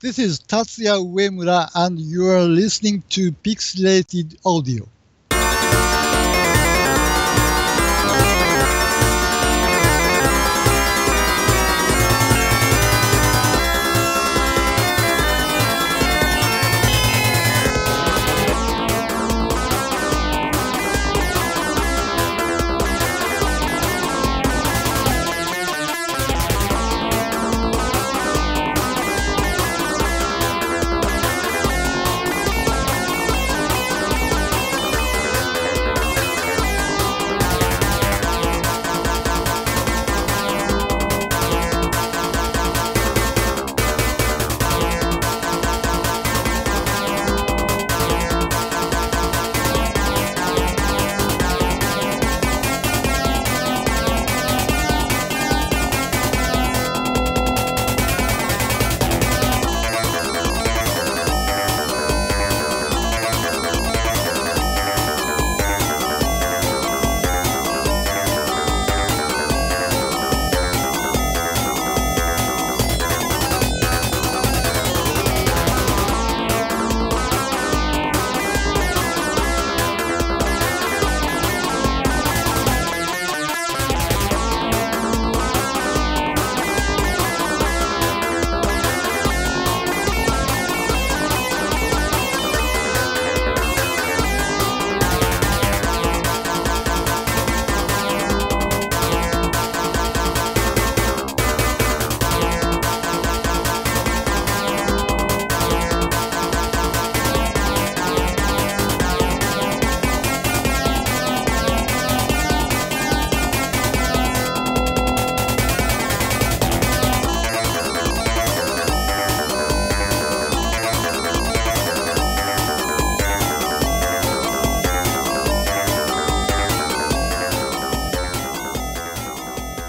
This is Tatsuya Uemura, and you are listening to Pixelated Audio.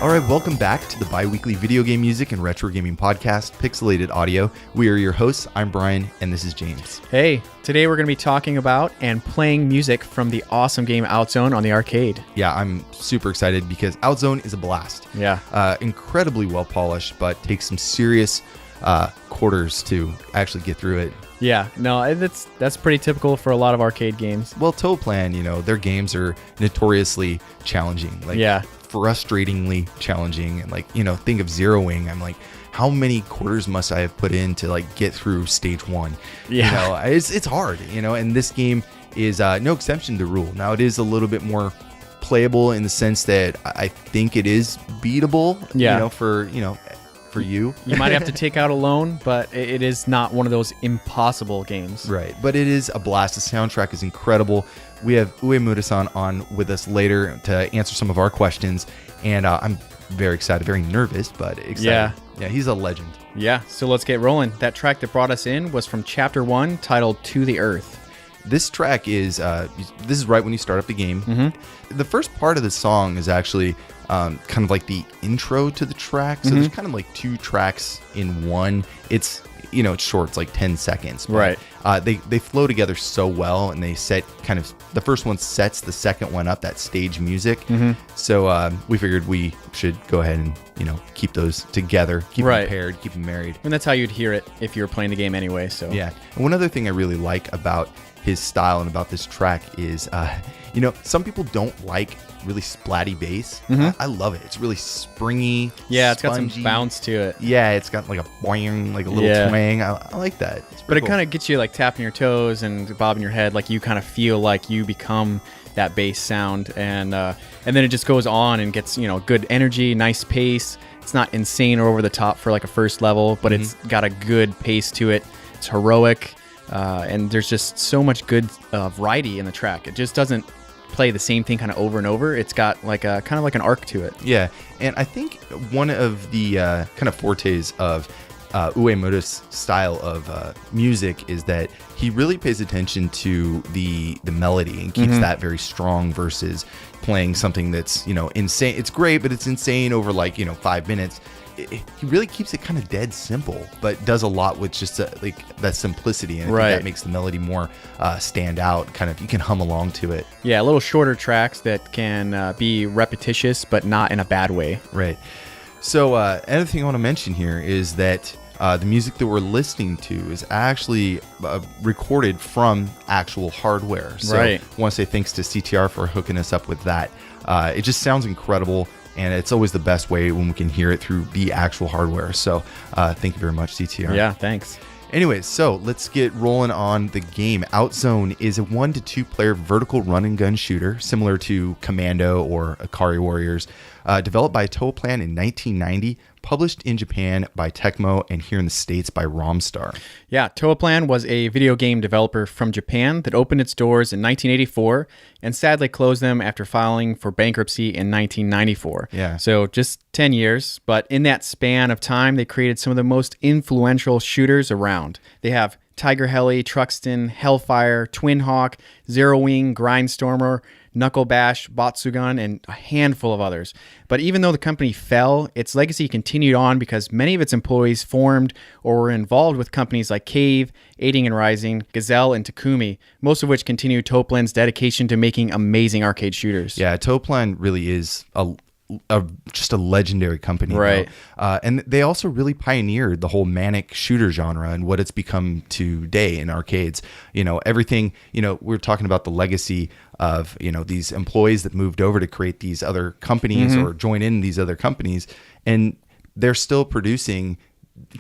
Alright, welcome back to the bi-weekly video game music and retro gaming podcast, Pixelated Audio. We are your hosts. I'm Brian, and this is James. Hey, today we're going to be talking about and playing music from the awesome game Outzone on the arcade. Yeah, I'm super excited because Outzone is a blast. Yeah. Incredibly well polished, but takes some serious quarters to actually get through it. Yeah, no, that's pretty typical for a lot of arcade games. Well, Toaplan, their games are notoriously challenging. Yeah. Frustratingly challenging, and think of Zeroing. I'm like, how many quarters must I have put in to get through stage one? Yeah, it's hard, and this game is no exception to the rule. Now it is a little bit more playable in the sense that I think it is beatable. Yeah. For you. You might have to take out a loan, but it is not one of those impossible games. Right, but it is a blast. The soundtrack is incredible. We have Uemura-san on with us later to answer some of our questions, and I'm very excited, very nervous, but excited. Yeah, he's a legend. Yeah, so let's get rolling. That track that brought us in was from Chapter 1, titled To the Earth. This track is, this is right when you start up the game. Mm-hmm. The first part of the song is actually kind of like the intro to the track. So there's kind of like two tracks in one. It's, it's short. It's like 10 seconds. But, right. They flow together so well, and they set kind of, the first one sets the second one up, that stage music. Mm-hmm. So we figured we should go ahead and, keep those together, keep them paired, keep them married. And that's how you'd hear it if you were playing the game anyway. So yeah. And one other thing I really like about his style and about this track is, some people don't like really splatty bass. Mm-hmm. I love it. It's really springy. Yeah, it's spongy. got some bounce to it. Yeah, it's got like a boing, like a little twang. I like that. But it kind of gets you like tapping your toes and bobbing your head, like you kind of feel like you become that bass sound, and then it just goes on and gets good energy, nice pace. It's not insane or over the top for like a first level, but it's got a good pace to it. It's heroic, and there's just so much good variety in the track. It just doesn't play the same thing kind of over and over. It's got like a kind of like an arc to it. Yeah, and I think one of the kind of fortes of Uemura's style of music is that he really pays attention to the melody and keeps that very strong versus playing something that's insane. It's great, but it's insane over 5 minutes. He really keeps it kind of dead simple, but does a lot with just that simplicity, and I think that makes the melody more stand out. Kind of, you can hum along to it. Yeah, a little shorter tracks that can be repetitious, but not in a bad way. Right. So another thing I want to mention here is that the music that we're listening to is actually recorded from actual hardware. So Right. I want to say thanks to CTR for hooking us up with that. It just sounds incredible, and it's always the best way when we can hear it through the actual hardware. So thank you very much, CTR. Yeah, thanks. Anyways, so let's get rolling on the game. Outzone is a 1 to 2 player vertical run and gun shooter similar to Commando or Akari Warriors, developed by Toaplan in 1990, published in Japan by Tecmo, and here in the States by Romstar. Yeah, Toaplan was a video game developer from Japan that opened its doors in 1984 and sadly closed them after filing for bankruptcy in 1994. Yeah. So just 10 years, but in that span of time, they created some of the most influential shooters around. They have Tiger-Heli, Truxton, Hellfire, Twin Hawk, Zero Wing, Grindstormer, Knuckle Bash, Batsugun, and a handful of others. But even though the company fell, its legacy continued on because many of its employees formed or were involved with companies like Cave, Aiding and Rising, Gazelle, and Takumi, most of which continue Toaplan's dedication to making amazing arcade shooters. Yeah, Toaplan really is just a legendary company, Right? And they also really pioneered the whole manic shooter genre and what it's become today in arcades. Everything. We're talking about the legacy of these employees that moved over to create these other companies or join in these other companies, and they're still producing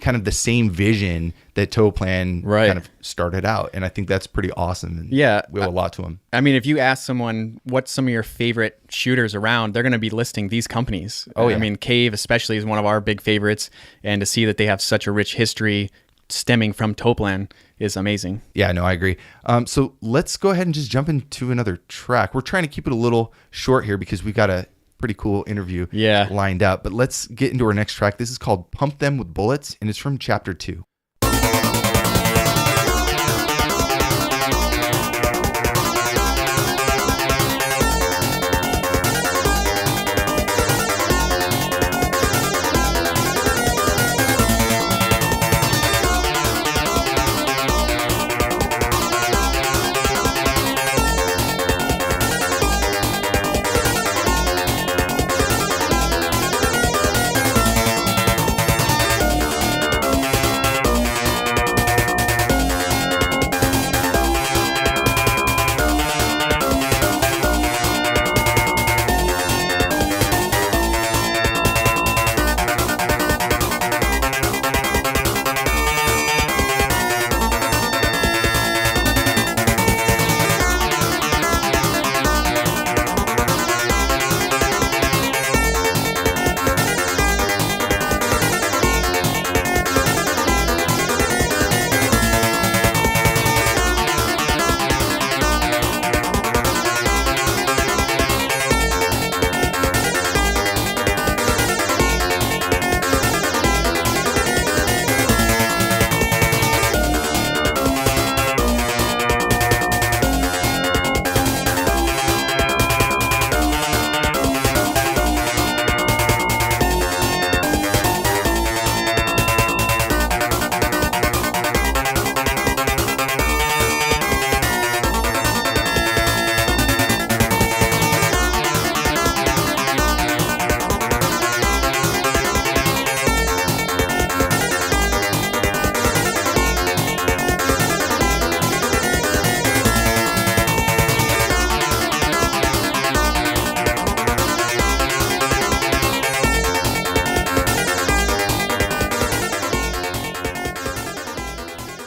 kind of the same vision that Toaplan kind of started out. And I think that's pretty awesome. And yeah. we owe a lot to them. I mean, if you ask someone what's some of your favorite shooters around, they're going to be listing these companies. Oh, yeah. I mean, Cave especially is one of our big favorites. And to see that they have such a rich history stemming from Toaplan is amazing. Yeah, no, I agree. So let's go ahead and just jump into another track. We're trying to keep it a little short here because we got a pretty cool interview lined up. But let's get into our next track. This is called Pump Them with Bullets, and it's from Chapter 2.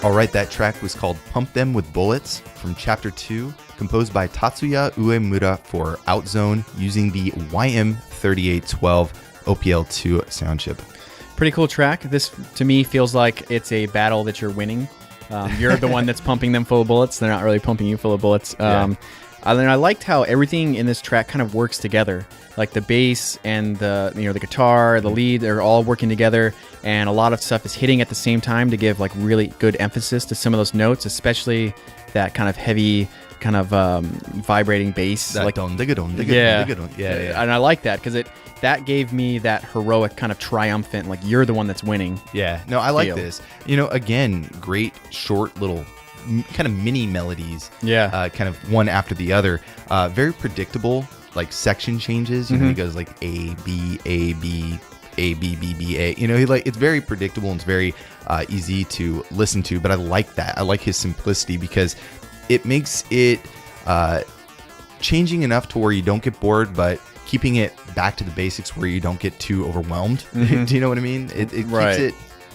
All right, that track was called Pump Them with Bullets from Chapter 2, composed by Tatsuya Uemura for Outzone using the YM3812 OPL2 sound chip. Pretty cool track. This, to me, feels like it's a battle that you're winning. You're the one that's pumping them full of bullets. They're not really pumping you full of bullets. And I liked how everything in this track kind of works together. Like the bass and the guitar, the lead, they're all working together, and a lot of stuff is hitting at the same time to give like really good emphasis to some of those notes, especially that kind of heavy, kind of vibrating bass. That like yeah. And I like that because that gave me that heroic kind of triumphant, like you're the one that's winning. Yeah, no, I like feel. this. Again, great short little kind of mini melodies. Yeah. Kind of one after the other. Very predictable, like section changes. He goes like A, B, A, B, B, B, A. You know, it's very predictable and it's very easy to listen to, but I like that. I like his simplicity because it makes it changing enough to where you don't get bored, but keeping it back to the basics where you don't get too overwhelmed. Do you know what I mean? It keeps it,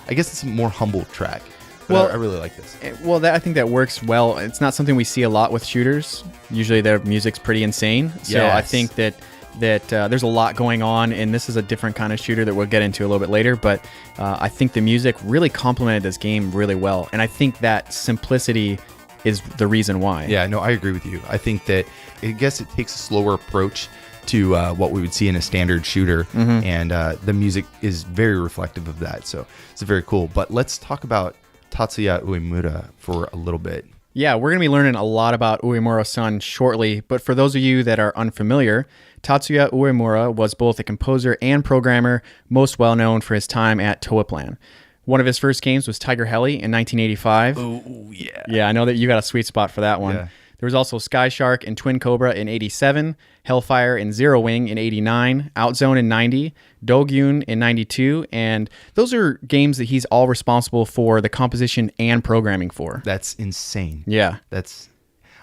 I guess it's a more humble track. But I really like this. Well, I think that works well. It's not something we see a lot with shooters. Usually their music's pretty insane. So yes. I think that there's a lot going on, and this is a different kind of shooter that we'll get into a little bit later. But I think the music really complemented this game really well. And I think that simplicity is the reason why. Yeah, no, I agree with you. I think that, I guess it takes a slower approach to what we would see in a standard shooter, and the music is very reflective of that. So it's very cool. But let's talk about Tatsuya Uemura for a little bit. Yeah, we're going to be learning a lot about Uemura-san shortly, but for those of you that are unfamiliar, Tatsuya Uemura was both a composer and programmer, most well known for his time at Toaplan. One of his first games was Tiger-Heli in 1985. Oh, yeah. Yeah, I know that you got a sweet spot for that one. Yeah. There was also Sky Shark and Twin Cobra in 87, Hellfire and Zero Wing in 89, Outzone in 90, Dogyun in 92, and those are games that he's all responsible for the composition and programming for. That's insane. Yeah.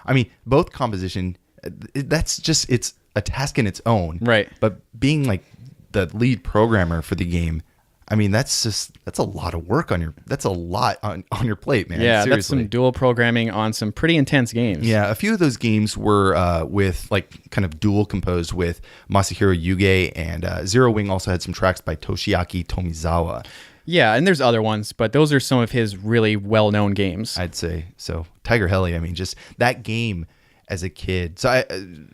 I mean, both composition, it's a task in its own. Right. But being like the lead programmer for the game, I mean, that's a lot of work on your plate, man. Yeah, seriously. That's some dual programming on some pretty intense games. Yeah, a few of those games were with like kind of dual composed with Masahiro Yuge, and Zero Wing also had some tracks by Toshiaki Tomizawa. Yeah, and there's other ones, but those are some of his really well-known games. I'd say so. Tiger-Heli, I mean, just that game as a kid. So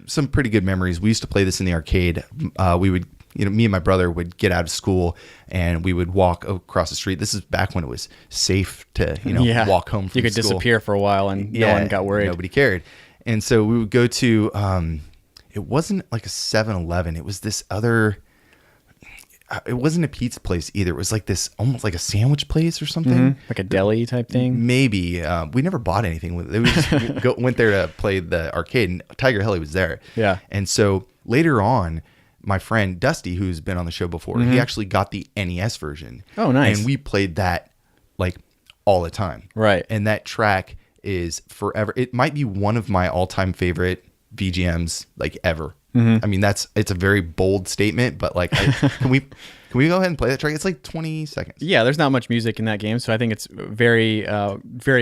some pretty good memories. We used to play this in the arcade. We would. Me and my brother would get out of school and we would walk across the street. This is back when it was safe to, walk home from school. You could disappear for a while and no one got worried. Nobody cared. And so we would go to, it wasn't like a 7-Eleven. It was this other, it wasn't a pizza place either. It was like this, almost like a sandwich place or something. Like a deli type thing? Maybe. We never bought anything with it. We just went there to play the arcade, and Tiger-Heli was there. Yeah. And so later on, my friend Dusty, who's been on the show before, he actually got the NES version. Oh, nice. And we played that like all the time. Right. And that track is forever. It might be one of my all-time favorite VGMs like ever. I mean, it's a very bold statement, but like, can we go ahead and play that track? It's like 20 seconds. Yeah, there's not much music in that game, so I think it's very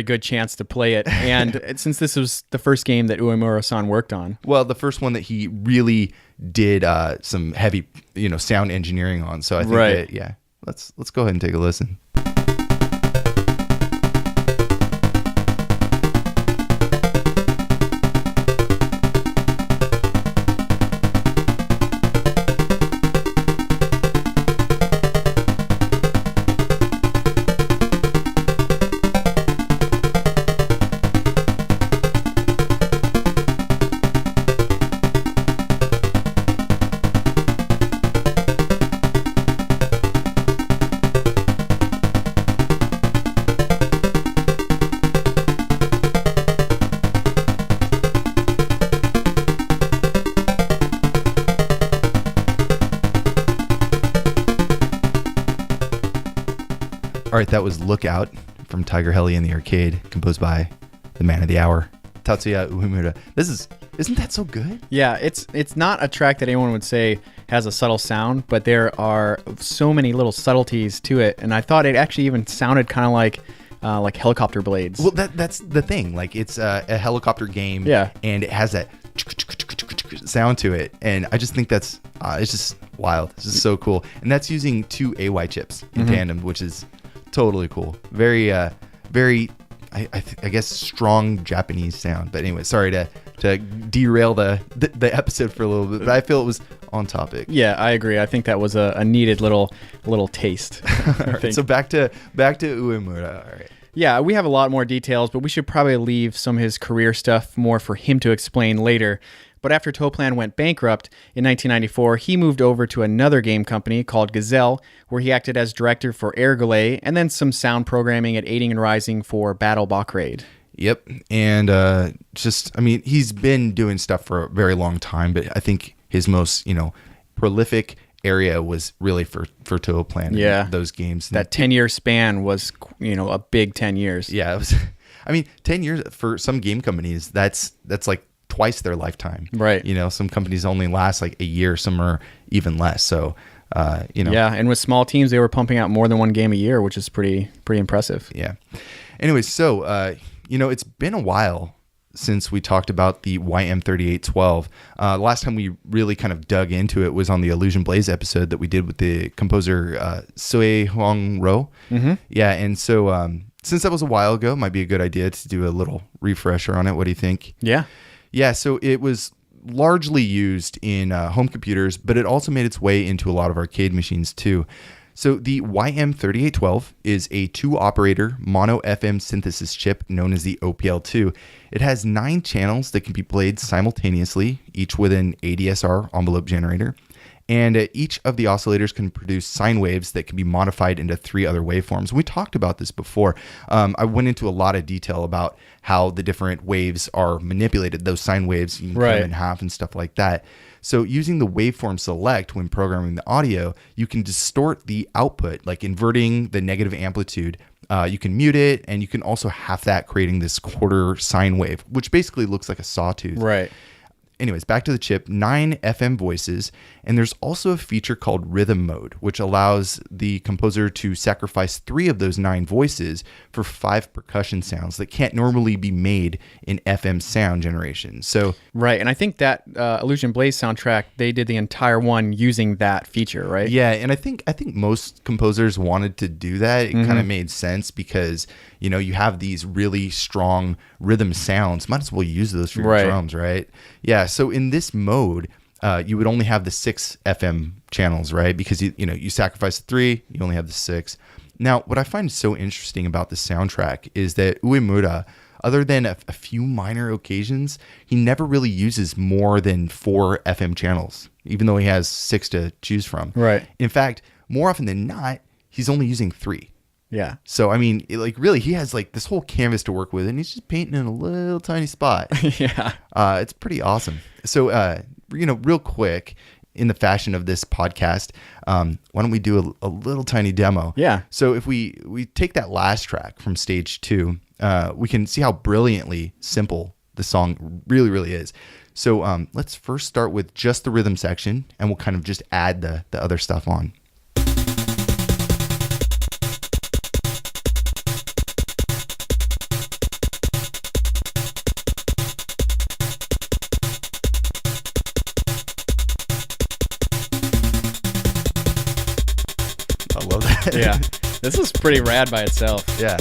good chance to play it. And since this was the first game that Uemura-san worked on. Well, the first one that he really did some heavy, sound engineering on. So I think that, yeah, let's go ahead and take a listen. All right, that was Lookout from Tiger-Heli in the arcade, composed by the man of the hour, Tatsuya Uemura. Isn't that so good? Yeah, it's not a track that anyone would say has a subtle sound, but there are so many little subtleties to it, and I thought it actually even sounded kind of like helicopter blades. Well, that's the thing. Like, it's a helicopter game, yeah, and it has that sound to it, and I just think it's just wild. It's just so cool, and that's using 2 AY chips in tandem, which is totally cool. Very, I guess strong Japanese sound. But anyway, sorry to derail the episode for a little bit, but I feel it was on topic. Yeah, I agree. I think that was a needed little taste. All right, so back to Uemura. All right. Yeah, we have a lot more details, but we should probably leave some of his career stuff more for him to explain later. But after Toaplan went bankrupt in 1994, he moved over to another game company called Gazelle, where he acted as director for Ergolay and then some sound programming at Aiding and Rising for Battle Bockrade. Yep. And he's been doing stuff for a very long time, but I think his most, prolific area was really for Toaplan. Yeah. Those games. That 10-year span was, a big 10 years. Yeah, it was. I mean, 10 years for some game companies, that's like twice their lifetime. Right. Some companies only last like a year, some are even less. So, Yeah, and with small teams, they were pumping out more than one game a year, which is pretty impressive. Yeah. Anyways, so, it's been a while since we talked about the YM3812. Last time we really kind of dug into it was on the Illusion Blaze episode that we did with the composer Sui Huang Ro. Mm-hmm. Yeah, and so since that was a while ago, it might be a good idea to do a little refresher on it. What do you think? Yeah. Yeah, so it was largely used in home computers, but it also made its way into a lot of arcade machines too. So the YM3812 is a 2-operator mono FM synthesis chip known as the OPL2. It has 9 channels that can be played simultaneously, each with an ADSR envelope generator. And each of the oscillators can produce sine waves that can be modified into 3 other waveforms. We talked about this before. I went into a lot of detail about how the different waves are manipulated. Those sine waves, you can cut them in half and stuff like that. So using the waveform select when programming the audio, you can distort the output, like inverting the negative amplitude. You can mute it, and you can also half that, creating this quarter sine wave, which basically looks like a sawtooth. Right. Anyways, back to the chip, 9 FM voices, and there's also a feature called rhythm mode, which allows the composer to sacrifice 3 of those 9 voices for 5 percussion sounds that can't normally be made in FM sound generation. So right, and I think that Illusion Blaze soundtrack, they did the entire one using that feature, right? Yeah, and I think most composers wanted to do that. It kind of made sense because you have these really strong rhythm sounds. Might as well use those for your drums, right? Yeah. So in this mode, you would only have the 6 FM channels, right? Because you sacrifice 3, you only have the 6. Now, what I find so interesting about the soundtrack is that Uemura, other than a few minor occasions, he never really uses more than 4 FM channels, even though he has 6 to choose from. Right. In fact, more often than not, he's only using 3. Yeah. So, I mean, really, he has like this whole canvas to work with, and he's just painting in a little tiny spot. Yeah. It's pretty awesome. So, real quick, in the fashion of this podcast, why don't we do a little tiny demo? Yeah. So if we take that last track from stage 2, we can see how brilliantly simple the song really, really is. So let's first start with just the rhythm section, and we'll kind of just add the other stuff on. Yeah, this is pretty rad by itself. Yeah.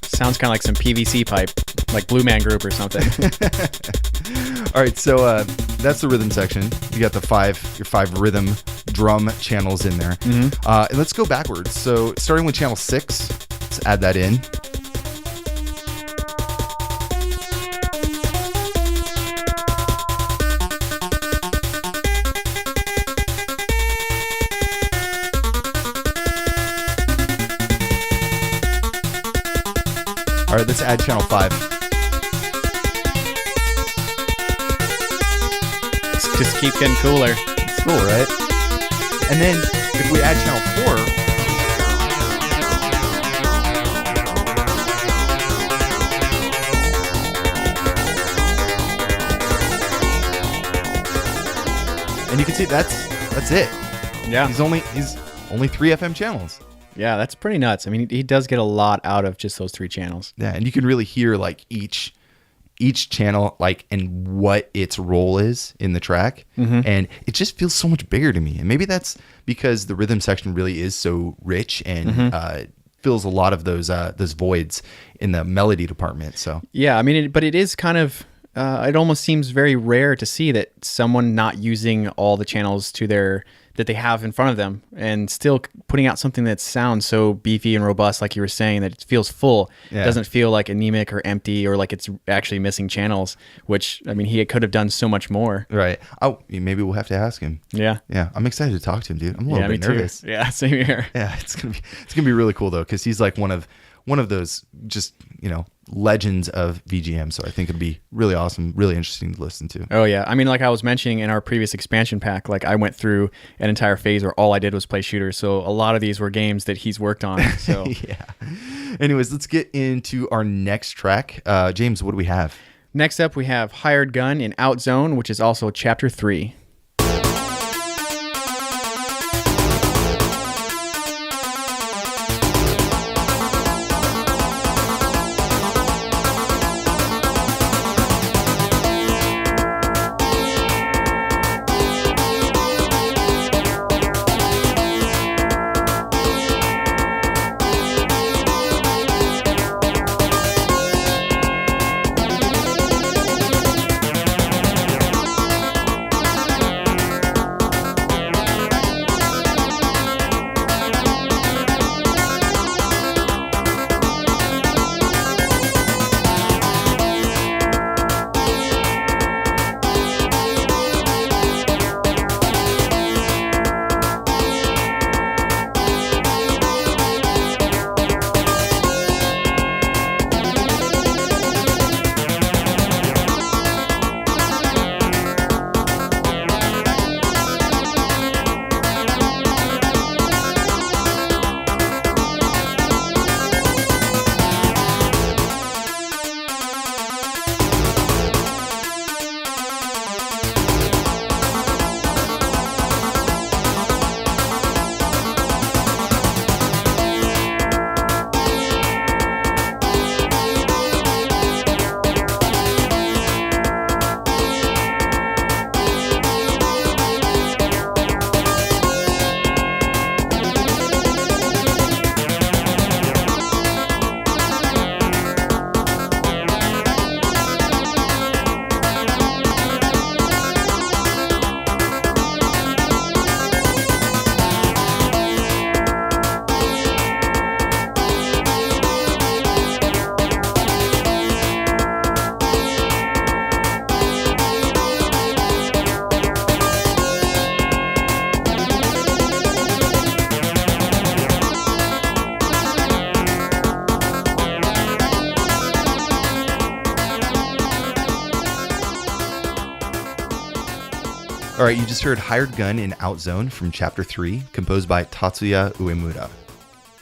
Sounds kind of like some PVC pipe, like Blue Man Group or something. All right, so that's the rhythm section. You got your 5 rhythm drum channels in there. And let's go backwards. So starting with channel 6, let's add that in. All right, let's add channel 5. Just keep getting cooler. It's cool, right? And then if we add channel 4. And you can see that's it. Yeah. He's only 3 FM channels. Yeah, that's pretty nuts. I mean, he does get a lot out of just those 3 channels. Yeah, and you can really hear like each channel, like, and what its role is in the track. And it just feels so much bigger to me. And maybe that's because the rhythm section really is so rich and fills a lot of those voids in the melody department. So yeah, I mean, but it is kind of it almost seems very rare to see that someone not using all the channels that they have in front of them and still putting out something that sounds so beefy and robust, like you were saying, that it feels full. Yeah. It doesn't feel like anemic or empty or like it's actually missing channels, which, I mean, he could have done so much more. Right. Oh, maybe we'll have to ask him. Yeah. Yeah. I'm excited to talk to him, dude. I'm a little bit nervous. Yeah, same here. Yeah, it's gonna be really cool though, because he's like one of one of those just, legends of VGM. So I think it'd be really awesome, really interesting to listen to. Oh yeah. I mean, like I was mentioning in our previous expansion pack, like I went through an entire phase where all I did was play shooters. So a lot of these were games that he's worked on. So yeah. Anyways, let's get into our next track. James, what do we have? Next up, we have Hired Gun in Outzone, which is also Chapter 3. All right, you just heard Hired Gun in Outzone from Chapter 3, composed by Tatsuya Uemura.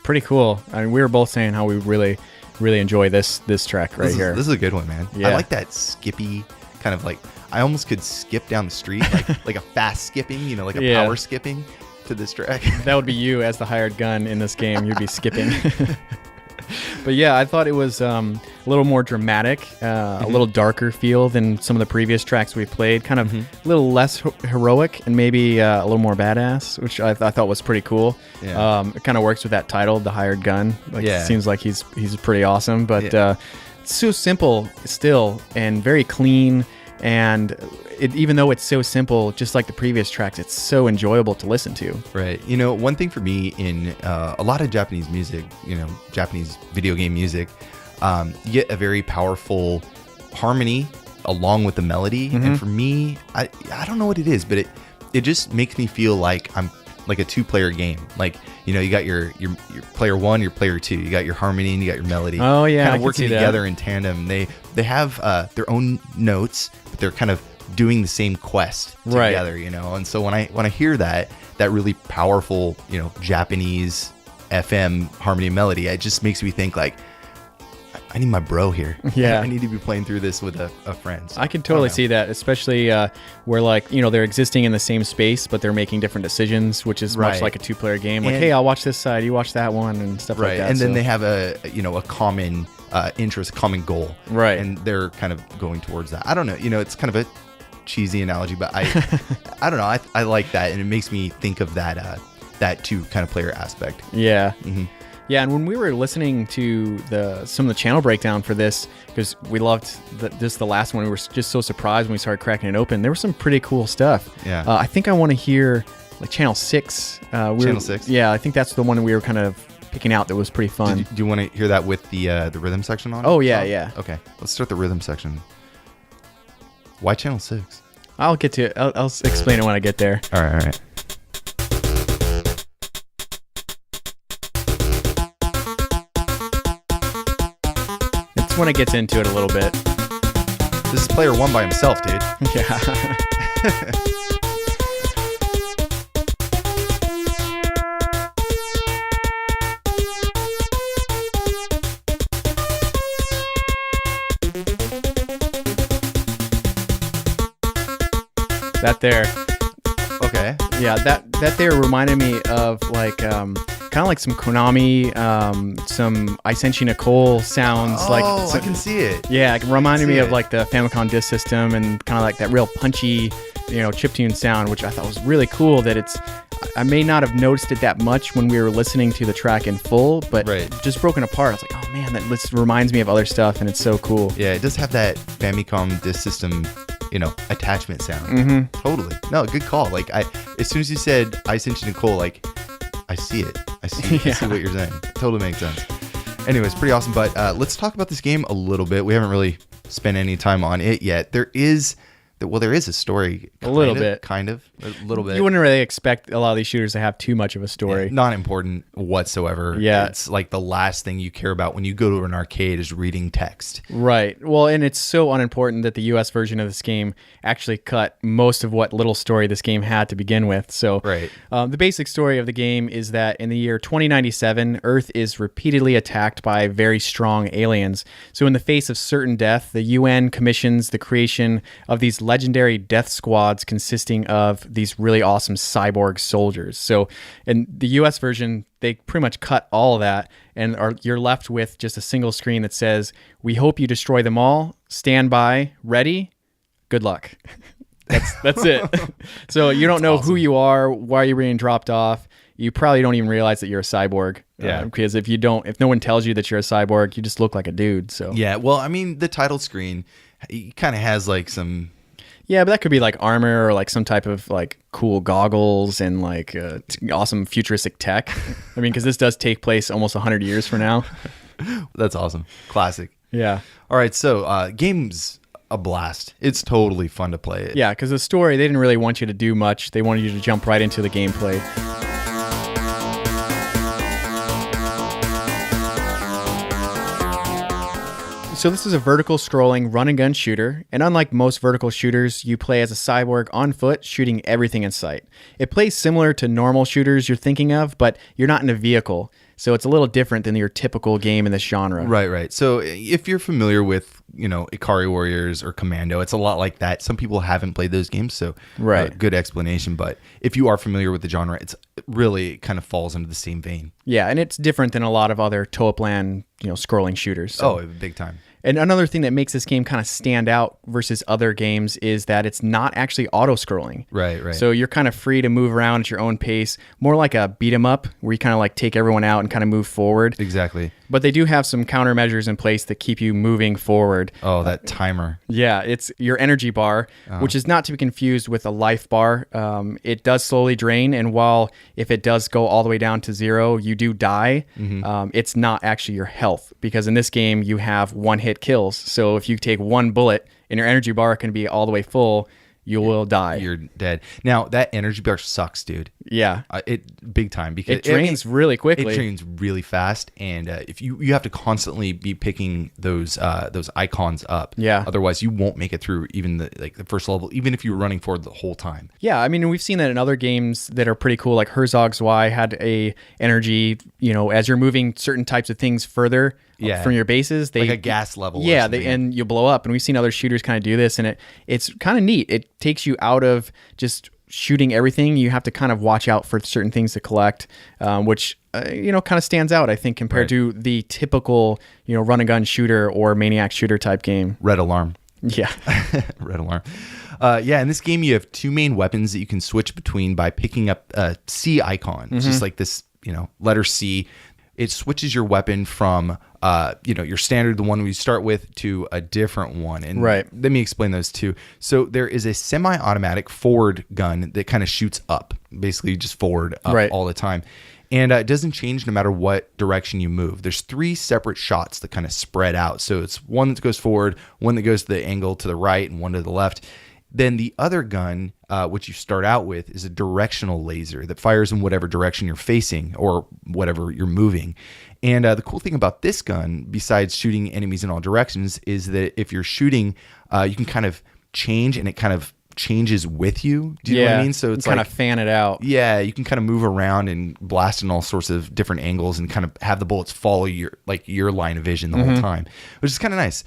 Pretty cool. I mean, we were both saying how we really enjoy this track right here. This is a good one, man. Yeah. I like that skippy kind of like, I almost could skip down the street, like a fast skipping, like a power skipping to this track. That would be you as the hired gun in this game. You'd be skipping. But yeah, I thought it was a little more dramatic, a little darker feel than some of the previous tracks we've played. Kind of a little less heroic and maybe a little more badass, which I thought was pretty cool. Yeah. It kind of works with that title, The Hired Gun. It seems like he's pretty awesome, but it's so simple still and very clean. And even though it's so simple, just like the previous tracks, it's so enjoyable to listen to. Right. One thing for me in a lot of Japanese music, Japanese video game music, you get a very powerful harmony along with the melody. And for me, I don't know what it is, but it just makes me feel like I'm like a two-player game. Like, you got your player one, your player two. You got your harmony and you got your melody. Oh yeah, kind of working together in tandem. They have their own notes, but they're kind of doing the same quest together. And so when I hear that really powerful, Japanese FM harmony and melody, it just makes me think like, I need my bro here. Yeah. I need to be playing through this with a friend. So, I can totally see that, especially where they're existing in the same space, but they're making different decisions, which is much like a two-player game. Like, hey, I'll watch this side, you watch that one, and stuff like that. And then they have a common interest, common goal. Right. And they're kind of going towards that. I don't know. It's kind of a cheesy analogy, but I don't know. I like that, and it makes me think of that two kind of player aspect. Yeah. Mm-hmm. Yeah, and when we were listening to some of the channel breakdown for this, because we loved the last one, we were just so surprised when we started cracking it open. There was some pretty cool stuff. Yeah. I think I want to hear like Channel 6. Channel 6? Yeah, I think that's the one that we were kind of picking out that was pretty fun. Do you want to hear that with the rhythm section on it? Oh, yeah, yeah. Okay, let's start the rhythm section. Why Channel 6? I'll get to it. I'll explain it when I get there. All right. when it gets into it a little bit. This is player 1 by himself, dude. Yeah. That there. Okay. Yeah, that there reminded me of like kind of like some Konami, some I Sent You Nicole sounds. Oh, I can see it. Yeah, it reminded me of like the Famicom Disk System and kind of like that real punchy, chiptune sound, which I thought was really cool. I may not have noticed it that much when we were listening to the track in full, but just broken apart, I was like, oh man, that list reminds me of other stuff, and it's so cool. Yeah, it does have that Famicom Disk System, attachment sound. Mm-hmm. Totally. No, good call. Like, as soon as you said I Sent You Nicole, like, I see it. I see what you're saying. Totally makes sense. Anyways, pretty awesome. But let's talk about this game a little bit. We haven't really spent any time on it yet. There is a story. A little bit. You wouldn't really expect a lot of these shooters to have too much of a story. Yeah, not important whatsoever. Yeah. It's like the last thing you care about when you go to an arcade is reading text. Right. Well, and it's so unimportant that the US version of this game actually cut most of what little story this game had to begin with. So the basic story of the game is that in the year 2097, Earth is repeatedly attacked by very strong aliens. So in the face of certain death, the UN commissions the creation of these legendary death squads consisting of these really awesome cyborg soldiers. So in the US version, they pretty much cut all of that, and you're left with just a single screen that says, "We hope you destroy them all. Stand by. Ready. Good luck." That's it. So you don't know who you are, why you're being dropped off. You probably don't even realize that you're a cyborg. Yeah. Because if no one tells you that you're a cyborg, you just look like a dude. So yeah. Well, I mean, the title screen kind of has like some. Yeah, but that could be like armor or like some type of like cool goggles and like awesome futuristic tech. I mean, because this does take place almost 100 years from now. That's awesome. Classic. Yeah. All right. So game's a blast. It's totally fun to play it. Yeah, because the story, they didn't really want you to do much. They wanted you to jump right into the gameplay. So this is a vertical scrolling run and gun shooter, and unlike most vertical shooters, you play as a cyborg on foot shooting everything in sight. It plays similar to normal shooters you're thinking of, but you're not in a vehicle, so it's a little different than your typical game in this genre. Right. So if you're familiar with, Ikari Warriors or Commando, it's a lot like that. Some people haven't played those games, so good explanation. But if you are familiar with the genre, it's really kind of falls into the same vein. Yeah, and it's different than a lot of other Toaplan, scrolling shooters. So. Oh, big time. And another thing that makes this game kind of stand out versus other games is that it's not actually auto-scrolling. Right. So you're kind of free to move around at your own pace, more like a beat-em-up where you kind of like take everyone out and kind of move forward. Exactly. But they do have some countermeasures in place that keep you moving forward. Oh, that timer. Yeah, it's your energy bar, which is not to be confused with a life bar. It does slowly drain, and while if it does go all the way down to 0, you do die, it's not actually your health, because in this game you have one-hit kills. So if you take one bullet and your energy bar can be all the way full, you will die. You're dead. Now, that energy bar sucks, dude. Yeah. It big time, because it drains really quickly. It drains really fast, and if you have to constantly be picking those icons up. Yeah. Otherwise, you won't make it through even the first level, even if you were running forward the whole time. Yeah, I mean, we've seen that in other games that are pretty cool. Like Herzog's Y had a energy, as you're moving certain types of things further from your bases, like a gas level. Yeah, and you blow up. And we've seen other shooters kind of do this, and it's kind of neat. It takes you out of just shooting everything. You have to kind of watch out for certain things to collect, which kind of stands out, I think, compared to the typical run and gun shooter or maniac shooter type game. Red alarm. Yeah. Red alarm. In this game you have two main weapons that you can switch between by picking up a C icon. It's just like this, letter C. It switches your weapon from, your standard, the one we start with, to a different one. And let me explain those two. So there is a semi-automatic forward gun that kind of shoots up, basically just forward up all the time. And it doesn't change no matter what direction you move. There's 3 separate shots that kind of spread out. So it's one that goes forward, one that goes to the angle to the right, and one to the left. Then the other gun what you start out with is a directional laser that fires in whatever direction you're facing or whatever you're moving. And the cool thing about this gun, besides shooting enemies in all directions, is that if you're shooting, you can kind of change, and it kind of changes with you. Do you know what I mean? So it's kind of fan it out. Yeah, you can kind of move around and blast in all sorts of different angles and kind of have the bullets follow your line of vision the whole time, which is kind of nice.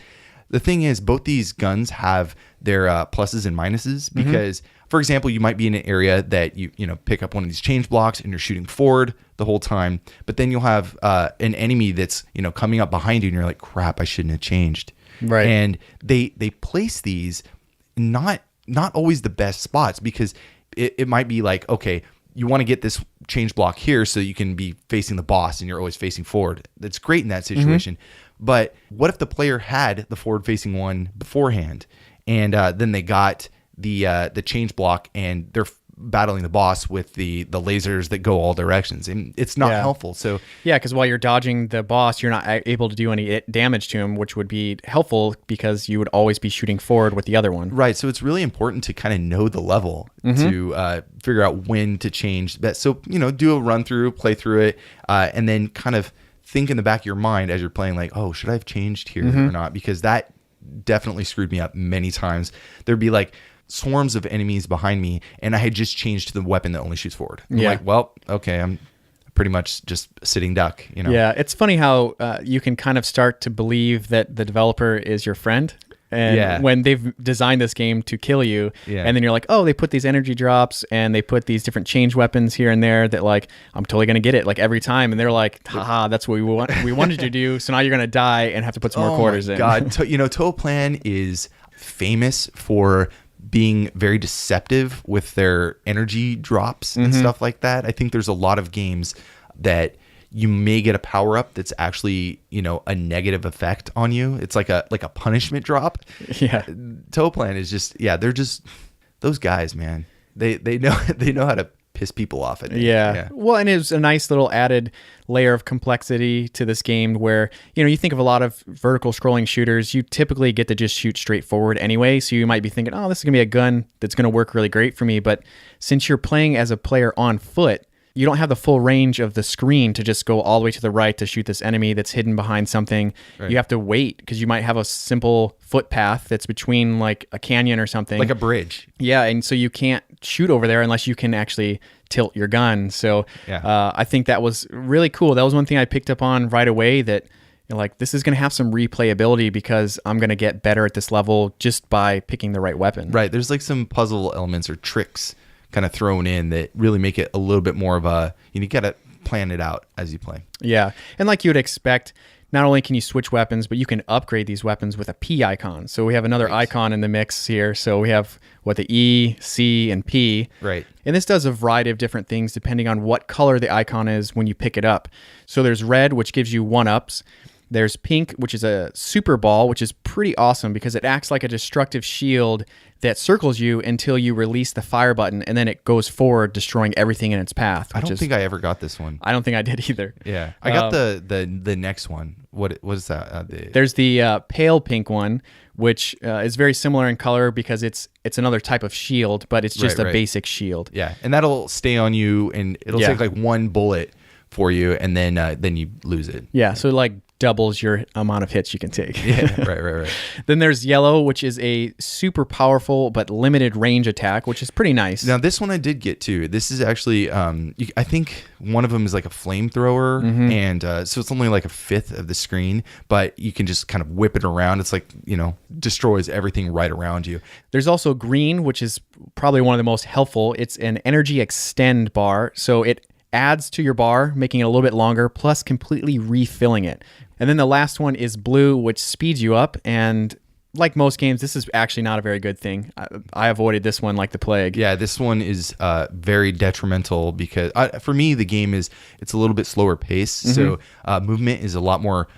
The thing is, both these guns have their pluses and minuses because, for example, you might be in an area that you pick up one of these change blocks and you're shooting forward the whole time, but then you'll have an enemy that's coming up behind you and you're like, crap, I shouldn't have changed. Right. And they place these not always the best spots, because it might be like, okay, you want to get this change block here so you can be facing the boss and you're always facing forward. That's great in that situation. But what if the player had the forward-facing one beforehand, and then they got the change block and they're battling the boss with the lasers that go all directions, and it's not helpful. So because while you're dodging the boss, you're not able to do any damage to him, which would be helpful because you would always be shooting forward with the other one. Right. So it's really important to kind of know the level to figure out when to change that. So do a run through, play through it, and then kind of think in the back of your mind as you're playing, like, oh, should I have changed here or not? Because that definitely screwed me up many times. There'd be like swarms of enemies behind me, and I had just changed to the weapon that only shoots forward. I'm like, well, okay, I'm pretty much just a sitting duck. Yeah, it's funny how you can kind of start to believe that the developer is your friend. And when they've designed this game to kill you, and then you're like, oh, they put these energy drops and they put these different change weapons here and there that, like, I'm totally going to get it like every time. And they're like, haha, that's what we wanted to do. So now you're going to die and have to put some more quarters in. God, Toaplan is famous for being very deceptive with their energy drops and stuff like that. I think there's a lot of games that you may get a power up that's actually, a negative effect on you. It's like a punishment drop. Yeah. Toaplan is just, they're just those guys, man. They know how to piss people off. Yeah. Well, and it's a nice little added layer of complexity to this game where, you think of a lot of vertical scrolling shooters, you typically get to just shoot straight forward anyway. So you might be thinking, oh, this is going to be a gun that's going to work really great for me. But since you're playing as a player on foot, you don't have the full range of the screen to just go all the way to the right to shoot this enemy that's hidden behind something. Right. You have to wait because you might have a simple footpath that's between like a canyon or something. Like a bridge. Yeah, and so you can't shoot over there unless you can actually tilt your gun. So I think that was really cool. That was one thing I picked up on right away, that like, this is going to have some replayability because I'm going to get better at this level just by picking the right weapon. Right. There's like some puzzle elements or tricks kind of thrown in that really make it a little bit more of a, you got to plan it out as you play. Yeah. And like you would expect, not only can you switch weapons, but you can upgrade these weapons with a P icon. So we have another icon in the mix here. So we have the E, C, and P. Right. And this does a variety of different things depending on what color the icon is when you pick it up. So there's red, which gives you 1-ups. There's pink, which is a super ball, which is pretty awesome because it acts like a destructive shield that circles you until you release the fire button, and then it goes forward, destroying everything in its path. I don't think I ever got this one. I don't think I did either. Yeah, I got the next one. What is that? There's the pale pink one, which is very similar in color because it's another type of shield, but it's just a basic shield. Yeah, and that'll stay on you, and it'll take like one bullet for you, and then you lose it. Yeah, so like doubles your amount of hits you can take. Yeah, right. Then there's yellow, which is a super powerful but limited range attack, which is pretty nice. Now, this one I did get too. This is actually, I think one of them is like a flamethrower, and so it's only like a fifth of the screen, but you can just kind of whip it around. It's like, destroys everything right around you. There's also green, which is probably one of the most helpful. It's an energy extend bar, so it adds to your bar, making it a little bit longer, plus completely refilling it. And then the last one is blue, which speeds you up. And like most games, this is actually not a very good thing. I avoided this one like the plague. Yeah, this one is very detrimental because for me, the game it's a little bit slower pace. So movement is a lot more,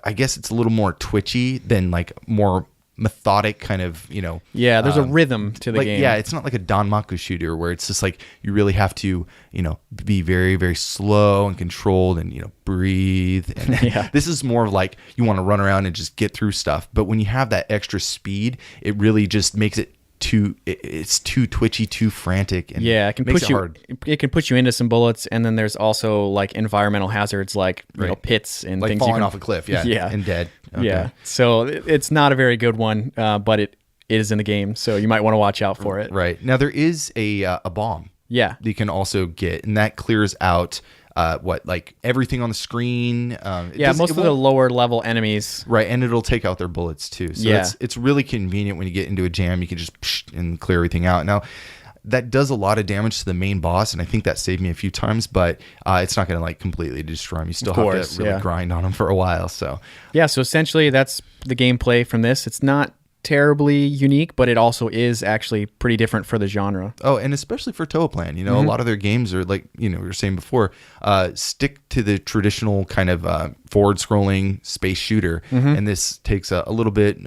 I guess it's a little more twitchy than like more methodic kind of, Yeah, there's a rhythm to the game. Yeah, it's not like a Danmaku shooter where it's just like you really have to, be very, very slow and controlled and, breathe. And this is more of like you want to run around and just get through stuff. But when you have that extra speed, it really just makes it it's too twitchy, too frantic, and yeah, it can makes push it you. hard. It can push you into some bullets, and then there's also like environmental hazards, like pits and Like things. falling you can, off a cliff, yeah, Yeah. and dead. Okay. Yeah, so it's not a very good one, but it is in the game, so you might want to watch out for it. Right. Now there is a bomb. Yeah. You can also get, and that clears out like everything on the screen. Most of the lower level enemies. Right, and it'll take out their bullets too. So it's really convenient when you get into a jam. You can just and clear everything out. Now, that does a lot of damage to the main boss, and I think that saved me a few times, but it's not going to like completely destroy him. You still have to really grind on him for a while. So so essentially that's the gameplay from this. It's not terribly unique, but it also is actually pretty different for the genre. Oh, and especially for Toaplan, a lot of their games are like, we were saying before, stick to the traditional kind of forward-scrolling space shooter, and this takes a little bit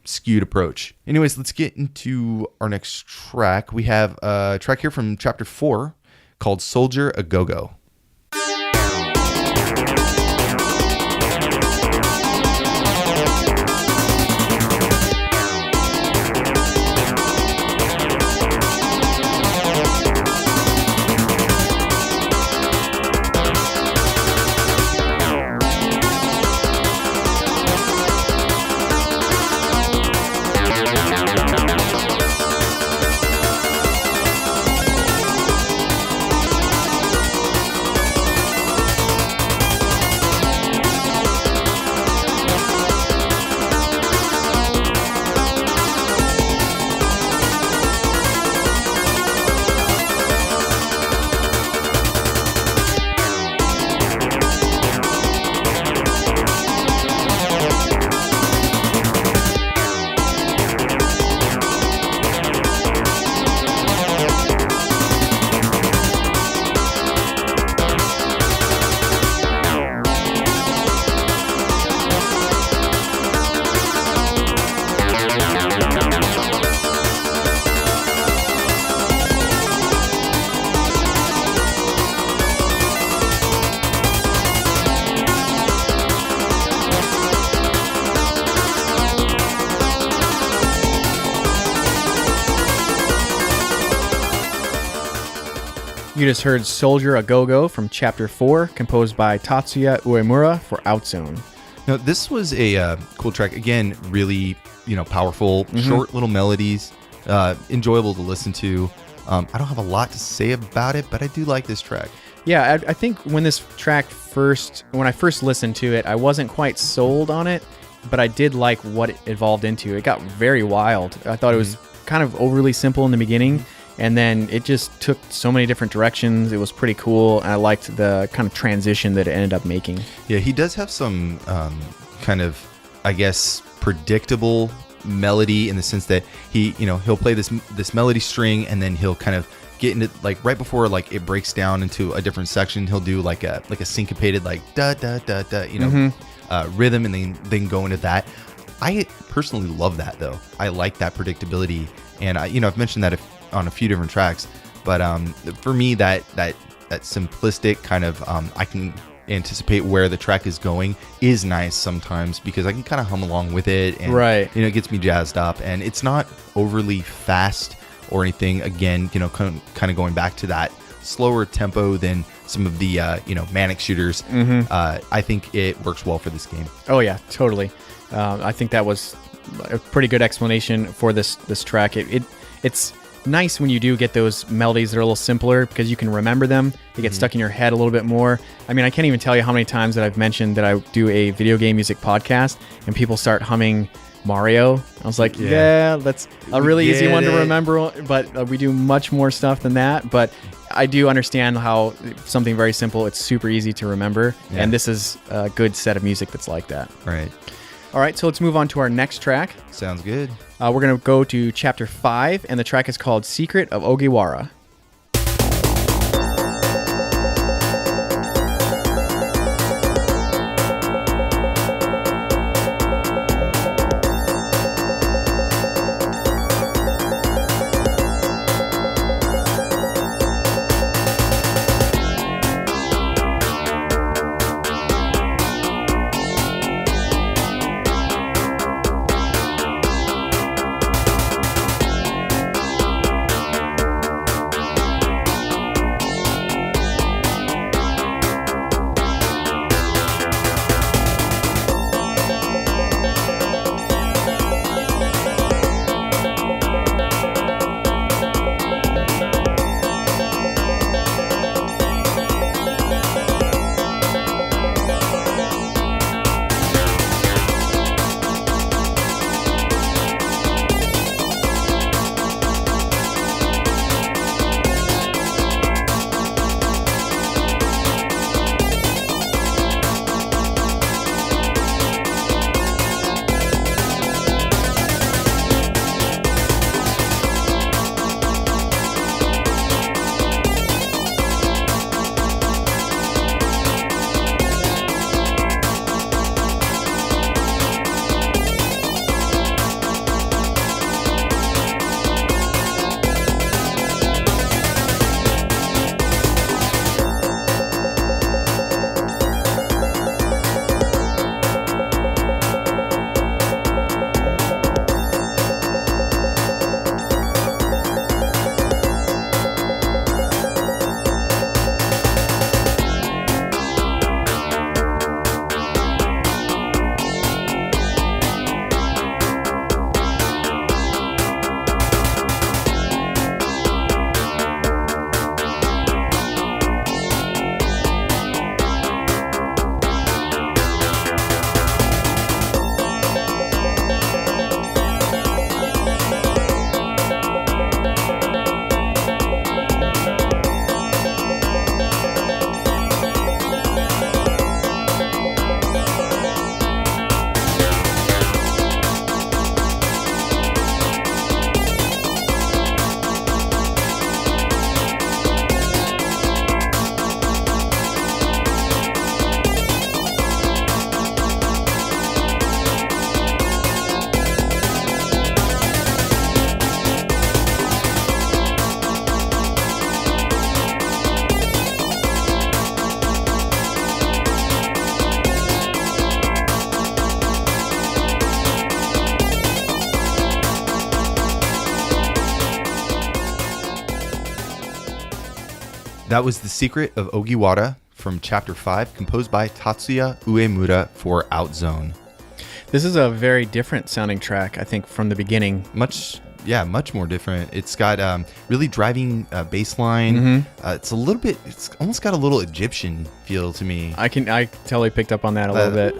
skewed approach. Anyways, let's get into our next track. We have a track here from Chapter 4 called Soldier a GoGo. You just heard Soldier a GoGo from Chapter 4, composed by Tatsuya Uemura for Outzone. Now, this was a cool track. Again, really, powerful, short little melodies, enjoyable to listen to. I don't have a lot to say about it, but I do like this track. Yeah, I think when I first listened to it, I wasn't quite sold on it, but I did like what it evolved into. It got very wild. I thought it was kind of overly simple in the beginning, and then it just took so many different directions. It was pretty cool, and I liked the kind of transition that it ended up making. Yeah, he does have some kind of, I guess, predictable melody in the sense that he'll play this melody string, and then he'll kind of get into, like, right before like it breaks down into a different section, he'll do like a syncopated like da da da da rhythm, and then go into that. I personally love that though. I like that predictability, and I've mentioned that on a few different tracks, but for me that simplistic kind of I can anticipate where the track is going is nice sometimes, because I can kind of hum along with it, and it gets me jazzed up, and it's not overly fast or anything. Again, kind of going back to that slower tempo than some of the manic shooters. I think it works well for this game. Oh yeah, totally. I think that was a pretty good explanation for this track. It's nice when you do get those melodies that are a little simpler, because you can remember them. They get stuck in your head a little bit more. I mean, I can't even tell you how many times that I've mentioned that I do a video game music podcast and people start humming Mario. I was like, yeah, that's a really easy one to remember, but we do much more stuff than that. But I do understand how something very simple, it's super easy to remember. And this is a good set of music that's like that. Right. All right, so let's move on to our next track. Sounds good. We're going to go to Chapter 5, and the track is called Secret of Ogiwara. That was The Secret of Ogiwara from Chapter 5, composed by Tatsuya Uemura for Outzone. This is a very different sounding track, I think, from the beginning. Much more different. It's got really driving bass line. It's almost got a little Egyptian feel to me. I totally picked up on that a little bit.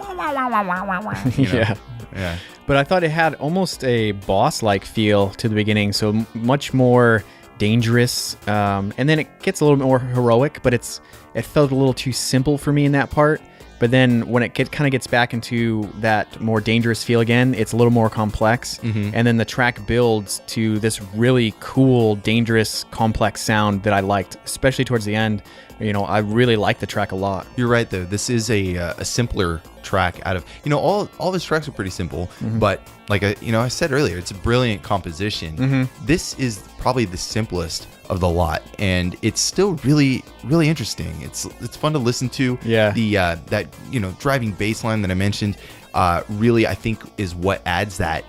Yeah. But I thought it had almost a boss-like feel to the beginning, so much more dangerous. And then it gets a little bit more heroic, but it felt a little too simple for me in that part. But then when it kind of gets back into that more dangerous feel again, it's a little more complex. And then the track builds to this really cool, dangerous, complex sound that I liked, especially towards the end. I really like the track a lot. You're right, though. This is a simpler track out of, all of his tracks are pretty simple, but like I said earlier, it's a brilliant composition. This is probably the simplest of the lot, and it's still really, really interesting. It's fun to listen to. Yeah. That driving bass line that I mentioned really, I think, is what adds that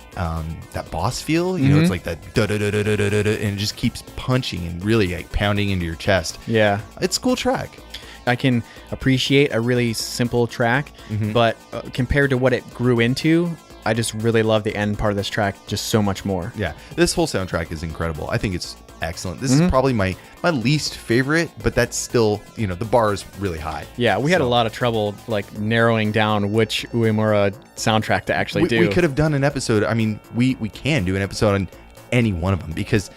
boss feel. It's like that da da da da da da da, and it just keeps punching and really like pounding into your chest. Yeah, it's a cool track. I can appreciate a really simple track, but compared to what it grew into, I just really love the end part of this track just so much more. Yeah, this whole soundtrack is incredible. I think it's excellent. This is probably my least favorite, but that's still, the bar is really high. Yeah, we had a lot of trouble like narrowing down which Uemura soundtrack to actually do. We could have done an episode. I mean, we can do an episode on any one of them because,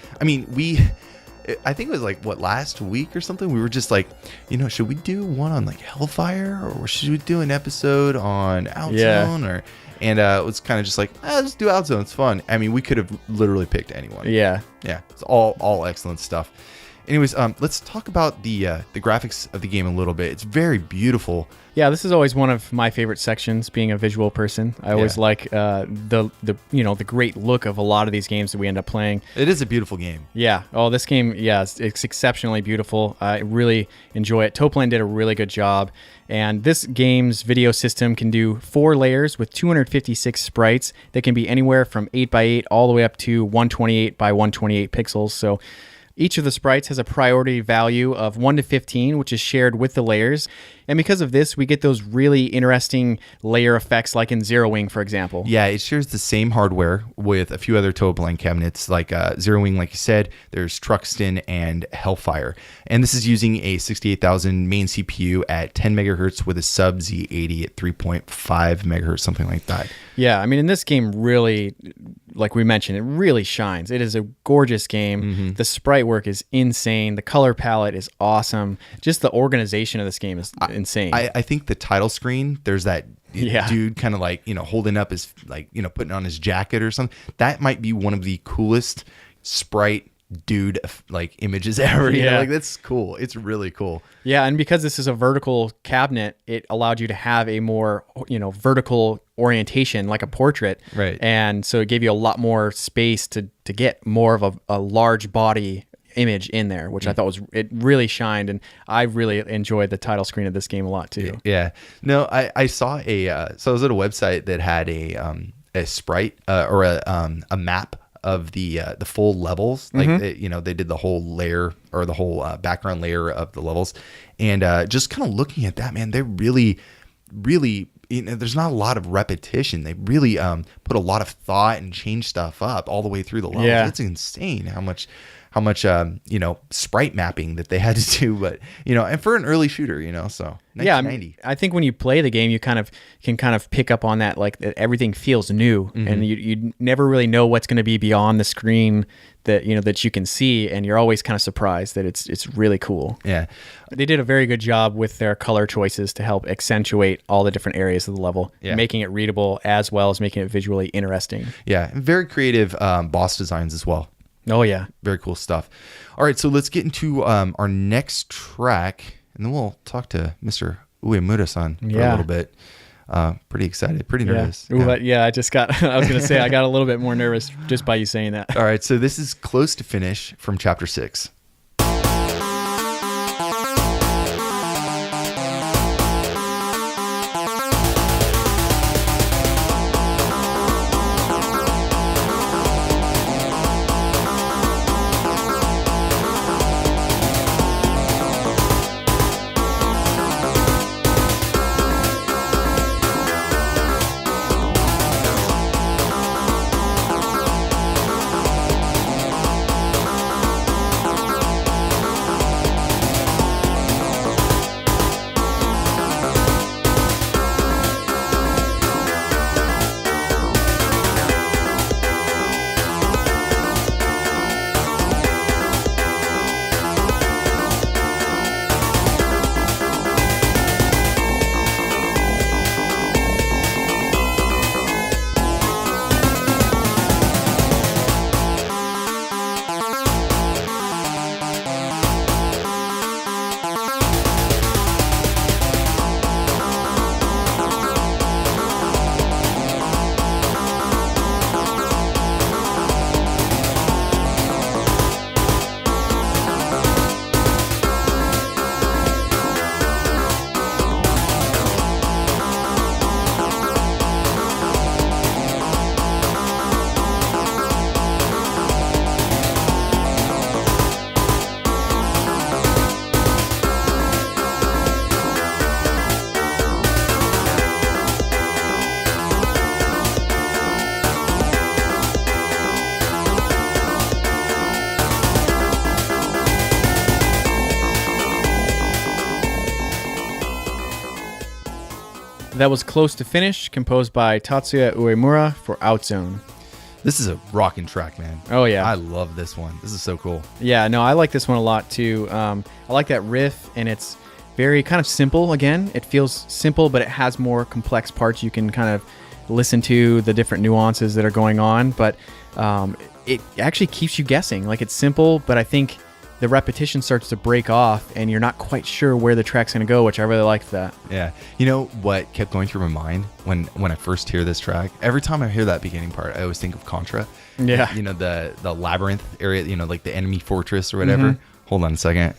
I think it was like last week or something. We were just like, should we do one on like Hellfire, or should we do an episode on Outzone? And it was kind of just like, let's do Outzone. It's fun. I mean, we could have literally picked anyone. Yeah. It's all excellent stuff. Anyways, let's talk about the graphics of the game a little bit. It's very beautiful. Yeah, this is always one of my favorite sections. Being a visual person, I always like the great look of a lot of these games that we end up playing. It is a beautiful game. Yeah. Oh, this game, it's exceptionally beautiful. I really enjoy it. Toaplan did a really good job. And this game's video system can do 4 layers with 256 sprites that can be anywhere from 8x8 all the way up to 128 by 128 pixels. So each of the sprites has a priority value of 1 to 15, which is shared with the layers. And because of this, we get those really interesting layer effects like in Zero Wing, for example. Yeah, it shares the same hardware with a few other Toaplan cabinets, like Zero Wing, like you said. There's Truxton and Hellfire. And this is using a 68,000 main CPU at 10 megahertz with a sub Z80 at 3.5 megahertz, something like that. Yeah, I mean, in this game, really, like we mentioned, it really shines. It is a gorgeous game. The sprite work is insane. The color palette is awesome. Just the organization of this game is insane. I think the title screen, there's that dude kind of like, holding up his, like, putting on his jacket or something. That might be one of the coolest sprite dude like images ever. Like that's cool. It's really cool. Yeah, and because this is a vertical cabinet, it allowed you to have a more vertical orientation, like a portrait, right? And so it gave you a lot more space to get more of a large body image in there, which I thought it really shined, and I really enjoyed the title screen of this game a lot too. Yeah, no, I saw so I was at a website that had a sprite or a map of the full levels, like they did the whole layer or the whole background layer of the levels, and just kind of looking at that, man, they really there's not a lot of repetition. They really put a lot of thought and change stuff up all the way through the levels. It's insane how much sprite mapping that they had to do, but and for an early shooter, so 1990. I think when you play the game, you can pick up on that, like that everything feels new, and you never really know what's going to be beyond the screen that you can see, and you're always kind of surprised that it's really cool. Yeah, they did a very good job with their color choices to help accentuate all the different areas of the level, making it readable as well as making it visually interesting. Yeah, and very creative boss designs as well. Oh, yeah. Very cool stuff. All right, so let's get into our next track, and then we'll talk to Mr. Uemura-san for a little bit. Pretty excited, pretty nervous. Ooh, I was going to say, I got a little bit more nervous just by you saying that. All right, so this is Close to Finish from Chapter 6. That was Close to Finish, composed by Tatsuya Uemura for Outzone. This is a rockin' track, man. Oh, yeah. I love this one. This is so cool. Yeah, no, I like this one a lot, too. I like that riff, and it's very kind of simple, again. It feels simple, but it has more complex parts. You can kind of listen to the different nuances that are going on, but it actually keeps you guessing. Like, it's simple, but I think the repetition starts to break off, and you're not quite sure where the track's going to go, which I really liked that. Yeah. You know what kept going through my mind when I first hear this track? Every time I hear that beginning part, I always think of Contra. Yeah. You know, the labyrinth area, you know, like the enemy fortress or whatever. Mm-hmm. Hold on a second.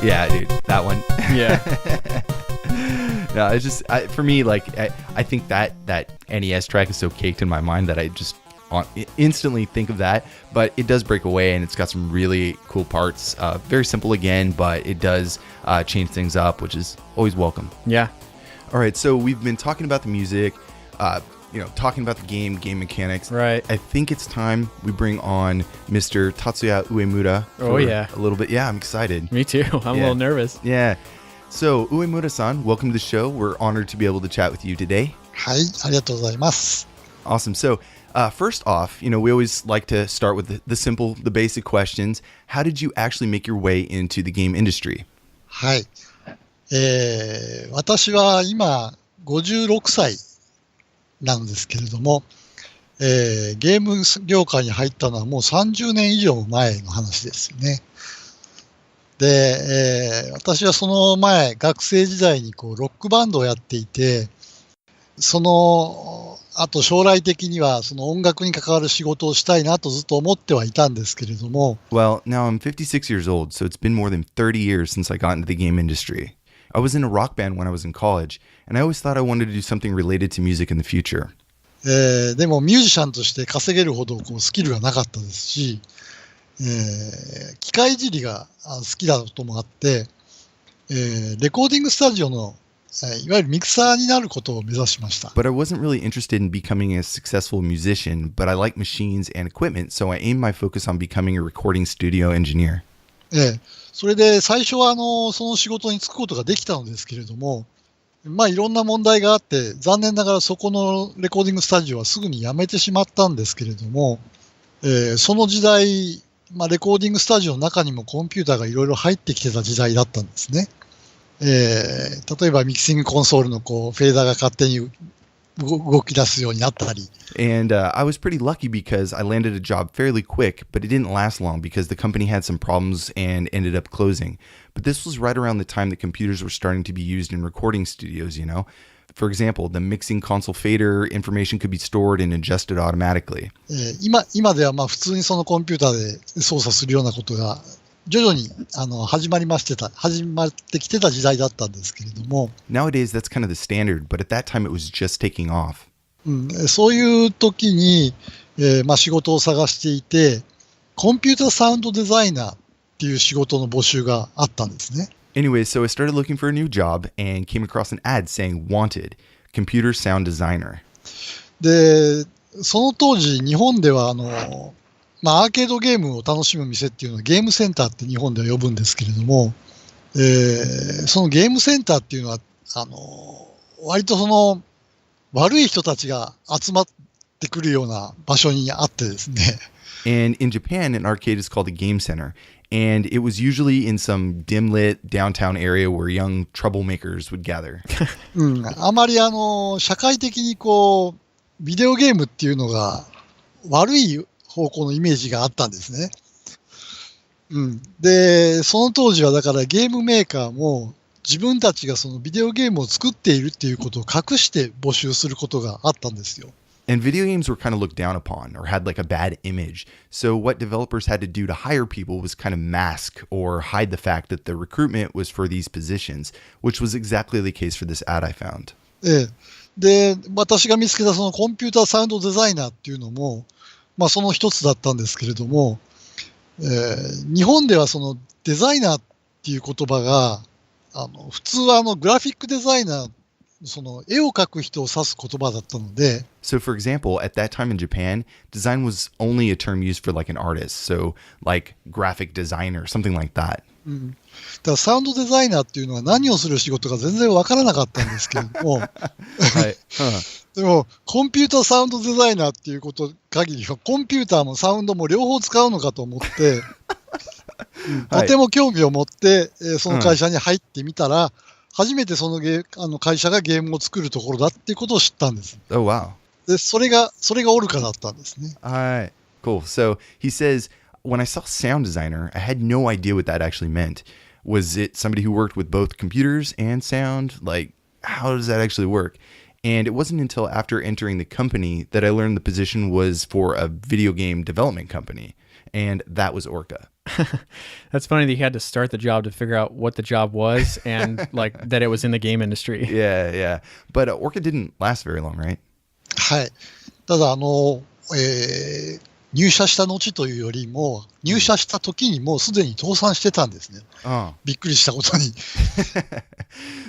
Yeah, dude, that one. Yeah. No, it's just for me, like I think that NES track is so caked in my mind that I just instantly think of that. But it does break away, and it's got some really cool parts. Very simple again, but it does change things up, which is always welcome. Yeah. All right, so we've been talking about the music, talking about the game mechanics. Right. I think it's time we bring on Mr. Tatsuya Uemura. Oh yeah. A little bit. Yeah, I'm excited. Me too. I'm a little nervous. Yeah. So, Uemura-san, welcome to the show. We're honored to be able to chat with you today. はい、ありがとうございます。 Awesome. So, first off, we always like to start with the simple, the basic questions. How did you actually make your way into the game industry? はい。私は今56歳なんですけれども、ゲーム業界に入ったのはもう30年以上前の話ですよね。で、私はその前、学生時代にロックバンドをやっていて、あと将来的にはその音楽に関わる仕事をしたいなとずっと思ってはいたんですけれども。Well, now I'm 56 years old, so it's been more than 30 years since I got into the game industry. I was in a rock band when I was in college, and I always thought I wanted to do something related to music in the future. でもミュージシャンとして稼げるほどスキルがなかったですし、機械いじりが好きだともあって、レコーディングスタジオのいわゆるミキサーになることを目指しました。But I wasn't really interested in becoming a successful musician, but I like machines and equipment, so I aimed my focus on becoming a recording studio engineer. それで最初はその仕事に就くことができたのですけれども、まあいろんな問題があって、残念ながらそこのレコーディングスタジオはすぐに辞めてしまったんですけれども、その時代、レコーディングスタジオの中にもコンピューターがいろいろ入ってきてた時代だったんですね。例えばミキシングコンソールのフェーダーが勝手に動き出すようになったり。And I was pretty lucky because I landed a job fairly quick, but it didn't last long because the company had some problems and ended up closing. But this was right around the time that computers were starting to be used in recording studios, For example, the mixing console fader information could be stored and adjusted automatically. 今では普通にそのコンピューターで操作するようなことが徐々に始まってきてた時代だったんですけれども。Nowadays, that's kind of the standard, but at that time it was just taking off. そういう時に、仕事を探していて、コンピューターサウンドデザイナーっていう仕事の募集があったんですね。Anyway, so I started looking for a new job and came across an ad saying wanted, computer sound designer. で、その当時日本ではアーケードゲームを楽しむ店っていうのはゲームセンターって日本では呼ぶんですけれども、そのゲームセンターっていうのは割と悪い人たちが集まってくるような場所にあってですね。And in Japan, an arcade is called a game center. And it was usually in some dim-lit downtown area where young troublemakers would gather. あまり社会的にビデオゲームっていうのが悪い方向のイメージがあったんですね。で、その当時はだからゲームメーカーも自分たちがそのビデオゲームを作っているっていうことを隠して募集することがあったんですよ。And video games were kind of looked down upon or had like a bad image. So what developers had to do to hire people was kind of mask or hide the fact that the recruitment was for these positions, which was exactly the case for this ad I found. で、私が見つけたそのコンピューターサウンドデザイナーっていうのも、その一つだったんですけれども、日本ではそのデザイナーっていう言葉が、普通はグラフィックデザイナーその絵を描く人を指す言葉だったので、So, for example, at that time in Japan, design was only a term used for like an artist. So, like graphic designer, something like that. だからサウンドデザイナーっていうのは何をする仕事か全然わからなかったんですけれども、でもコンピューターサウンドデザイナーっていうこと限りはコンピューターもサウンドも両方使うのかと思って、とても興味を持って、その会社に入ってみたら、初めてその会社がゲームを作るところだっていうことを知ったんです。Oh, wow. で、それがオルカだったんですね。Alright, cool. So he says, when I saw sound designer, I had no idea what that actually meant. Was it somebody who worked with both computers and sound? Like, how does that actually work? And it wasn't until after entering the company that I learned the position was for a video game development company. And that was Orca. That's funny that you had to start the job to figure out what the job was and like that it was in the game industry. Yeah. But Orca didn't last very long, right? はい。ただ、入社した後というよりも、入社した時にもうすでに倒産してたんですね。びっくりしたことに。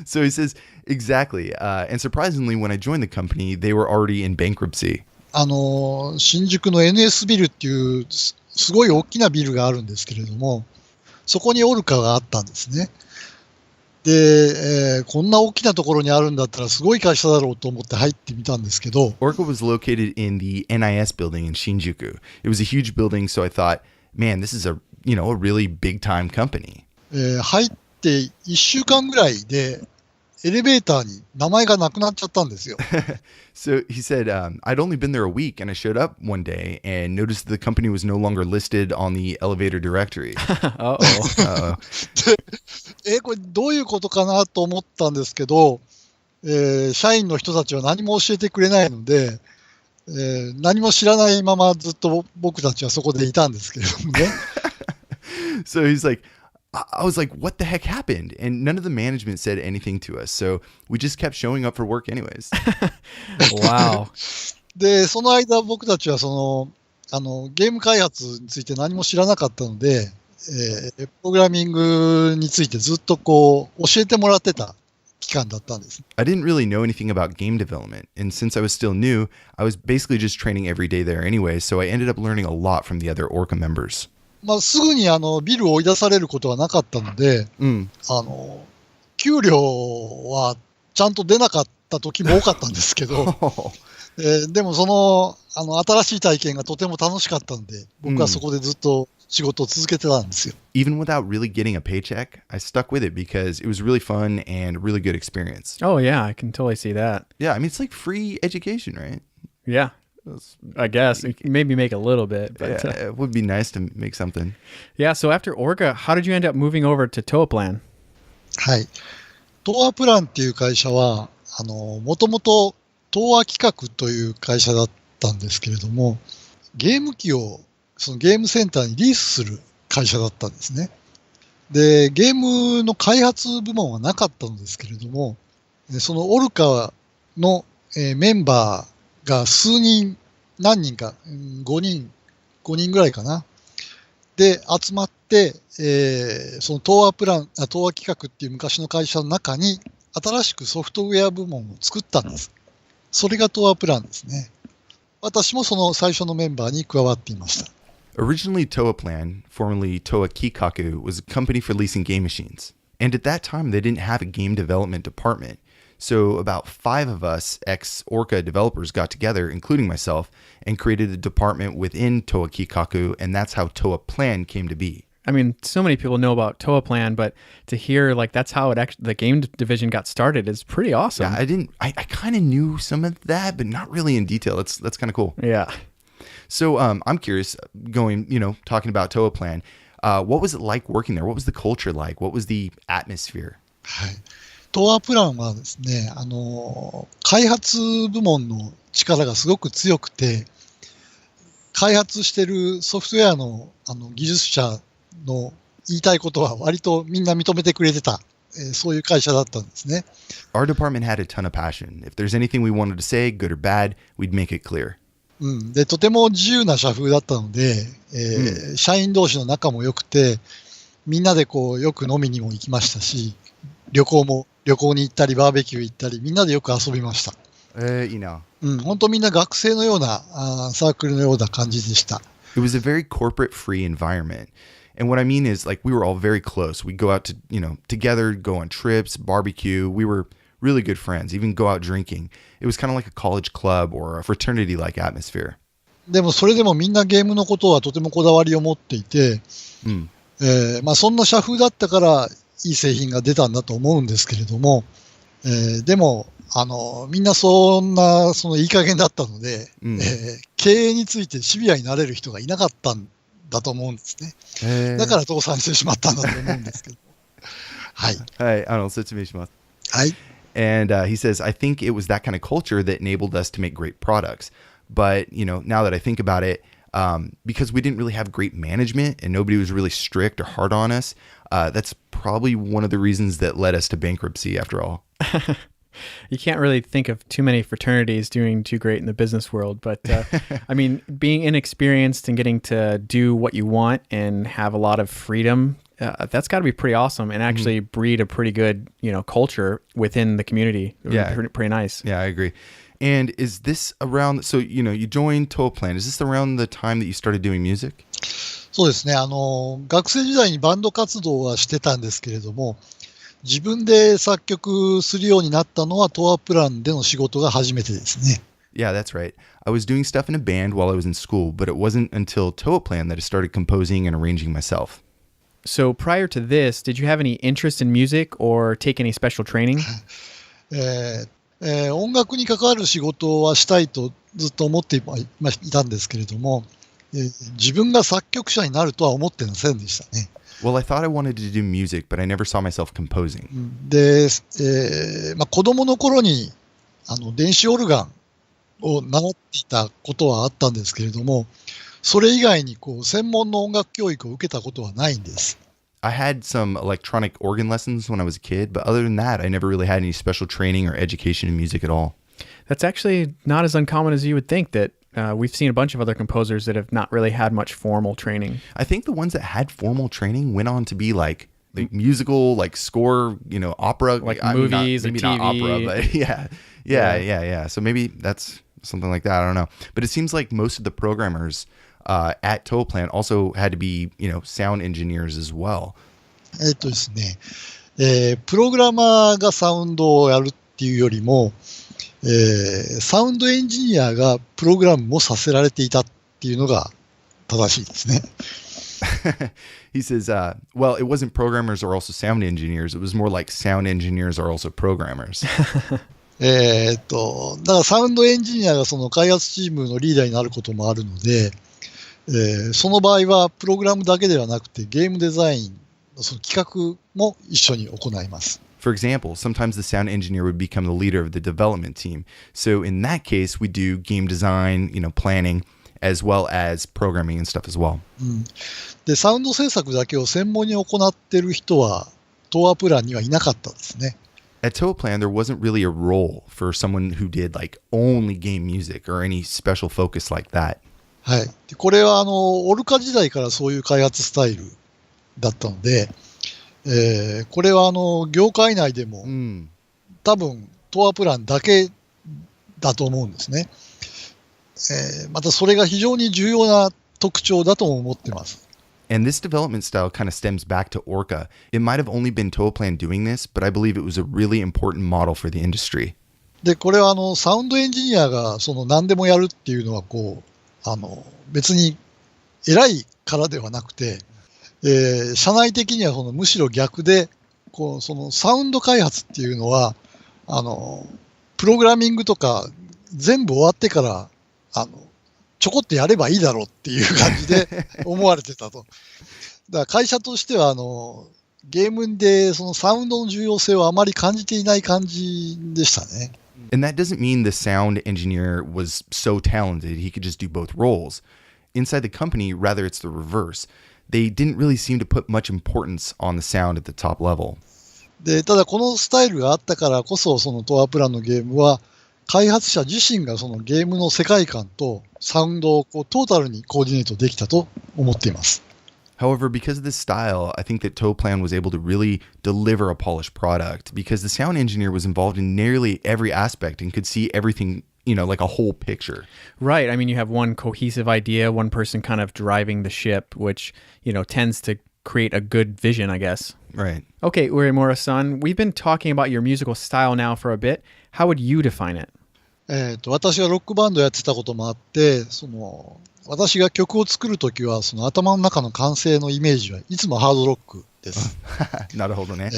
So he says, exactly. And surprisingly, when I joined the company, they were already in bankruptcy. 新宿の NS ビルっていうすごい大きなビルがあるんですけれども、そこにオルカがあったんですね。で、こんな大きなところにあるんだったらすごい会社だろうと思って入ってみたんですけど、Orca was located in the NIS building in Shinjuku. It was a huge building, so I thought, man, this is a really big time company. 入って1週間ぐらいでエレベーターに名前がなくなっちゃったんですよ。So he said, I'd only been there a week and I showed up one day and noticed the company was no longer listed on the elevator directory. Uh-oh. で、これどういうことかなと思ったんですけど、社員の人たちは何も教えてくれないので、何も知らないままずっと僕たちはそこでいたんですけれどもね。So he's like, I was like, what the heck happened? And none of the management said anything to us. So we just kept showing up for work anyways. Wow. で、その間僕たちはゲーム開発について何も知らなかったので、プログラミングについてずっと教えてもらってた期間だったんです。I didn't really know anything about game development. And since I was still new, I was basically just training every day there anyway. So I ended up learning a lot from the other Orca members. すぐにビルを追い出されることはなかったので、給料はちゃんと出なかった時も多かったんですけど、でも新しい体験がとても楽しかったので、僕はそこでずっと仕事を続けてたんですよ。Even without really getting a paycheck, I stuck with it because it was really fun and a really good experience. Oh, yeah, I can totally see that. Yeah, I mean, it's like free education, right? Yeah. I guess maybe make a little bit, but yeah, it would be nice to make something. Yeah. So after Orca, how did you end up moving over to Toaplan? はい。東亜プランっていう会社は、もともと東亜企画という会社だったんですけれども、ゲーム機をそのゲームセンターにリースする会社だったんですね。で、ゲームの開発部門はなかったのですけれども、そのオルカのメンバーが何人か、5人ぐらいかな。で、集まって、その東亜企画っていう昔の会社の中に、新しくソフトウェア部門を作ったんです。それが東亜プランですね。私もその最初のメンバーに加わっていました。Originally, Toaplan, formerly Toa Kikaku, was a company for leasing game machines. And at that time, they didn't have a game development department. So about 5 of us ex-Orca developers got together, including myself, and created a department within Toa Kikaku, and that's how Toaplan came to be. I mean, so many people know about Toaplan, but to hear like that's how the game division got started is pretty awesome. Yeah, I kind of knew some of that, but not really in detail. That's kind of cool. Yeah. So I'm curious, talking about Toaplan, what was it like working there? What was the culture like? What was the atmosphere? はい。東亜プランはですね、開発部門の力がすごく強くて、開発してるソフトウェアの、技術者の言いたいことは割とみんな認めてくれてた、そういう会社だったんですね。Our department had a ton of passion. If there's anything we wanted to say, good or bad, we'd make it clear. で、とても自由な社風だったので、社員同士の仲も良くて、みんなでよく飲みにも行きましたし、旅行も旅行に行ったり、バーベキュー行ったり、みんなでよく遊びました。いいな。本当みんな学生のようなサークルのような感じでした。It was a very corporate-free environment. And what I mean is, like, we were all very close. We'd go out to, together, go on trips, barbecue. We were really good friends, even go out drinking. It was kind of like a college club or a fraternity-like atmosphere. でもそれでもみんなゲームのことはとてもこだわりを持っていて、そんな社風だったからいい製品が出たんだと思うんですけれども、でもみんなそのいい加減だったので、経営についてシビアになれる人がいなかったんだと思うんですね。だから倒産してしまったんだと思うんですけど。はい。はい、説明します。はい。And he says, I think it was that kind of culture that enabled us to make great products. But, now that I think about it, because we didn't really have great management and nobody was really strict or hard on us, that's probably one of the reasons that led us to bankruptcy after all. You can't really think of too many fraternities doing too great in the business world, but I mean, being inexperienced and getting to do what you want and have a lot of freedom, that's got to be pretty awesome and actually breed a pretty good, culture within the community. Yeah. Pretty nice. Yeah, I agree. And is this around, so, you joined Toaplan. Is this around the time that you started doing music? そうですね。学生時代にバンド活動はしてたんですけれども、自分で作曲するようになったのはトアプランでの仕事が初めてですね。Yeah, that's right. I was doing stuff in a band while I was in school, but it wasn't until Toaplan that I started composing and arranging myself. So prior to this, did you have any interest in music or take any special training? 音楽に関わる仕事はしたいとずっと思っていたんですけれども、自分が作曲者になるとは思ってませんでしたね。Well, I thought I wanted to do music, but I never saw myself composing. で、子供の頃に電子オルガンを習っていたことはあったんですけれども、それ以外に専門の音楽教育を受けたことはないんです。I had some electronic organ lessons when I was a kid, but other than that, I never really had any special training or education in music at all. That's actually not as uncommon as you would think. That we've seen a bunch of other composers that have not really had much formal training. I think the ones that had formal training went on to be like musical, like score, opera, like movies, maybe or TV. Not opera, but yeah. So maybe that's something like that. I don't know. But it seems like most of the programmers at Toaplan also had to be, sound engineers as well. ですね、プログラマーがサウンドをやるっていうよりも、サウンドエンジニアがプログラムもさせられていたっていうのが正しいですね。He says, well, it wasn't programmers or also sound engineers. It was more like sound engineers are also programmers. だからサウンドエンジニアがその開発チームのリーダーになることもあるので、その場合はプログラムだけではなくてゲームデザインのその企画も一緒に行います。For example, sometimes the sound engineer would become the leader of the development team. So in that case, we do game design, planning, as well as programming and stuff as well. で、サウンド制作だけを専門に行っている人はトアプランにはいなかったですね。At Toaplan, there wasn't really a role for someone who did like only game music or any special focus like that. はい。でこれはオルカ時代からそういう開発スタイルだったので、これは業界内でも、多分トアプランだけだと思うんですね。またそれが非常に重要な特徴だと思ってます。And this development style kind of stems back to Orca. It might have only been Toaplan doing this, but I believe it was a really important model for the industry. で、これはサウンドエンジニアが何でもやるっていうのは別に偉いからではなくて、社内的にはむしろ逆で、そのサウンド開発っていうのは、プログラミングとか全部終わってから、ちょこっとやればいいだろうっていう感じで思われてたと。だから会社としては、ゲームでそのサウンドの重要性をあまり感じていない感じでしたね。And that doesn't mean the sound engineer was so talented he could just do both roles. Inside the company, rather it's the reverse. They didn't really seem to put much importance on the sound at the top level. で、ただこのスタイルがあったからこそ、そのトアプランのゲームは、開発者自身がそのゲームの世界観とサウンドをトータルにコーディネートできたと思っています。However, because of this style, I think that Toaplan was able to really deliver a polished product because the sound engineer was involved in nearly every aspect and could see everything, like a whole picture. Right. I mean, you have one cohesive idea, one person kind of driving the ship, which, tends to create a good vision, I guess. Right. Okay, Uemura-san, we've been talking about your musical style now for a bit. How would you define it? 私はロックバンドやってたこともあって、私が曲を作るときは、頭の中の完成のイメージはいつもハードロックです。なるほどね。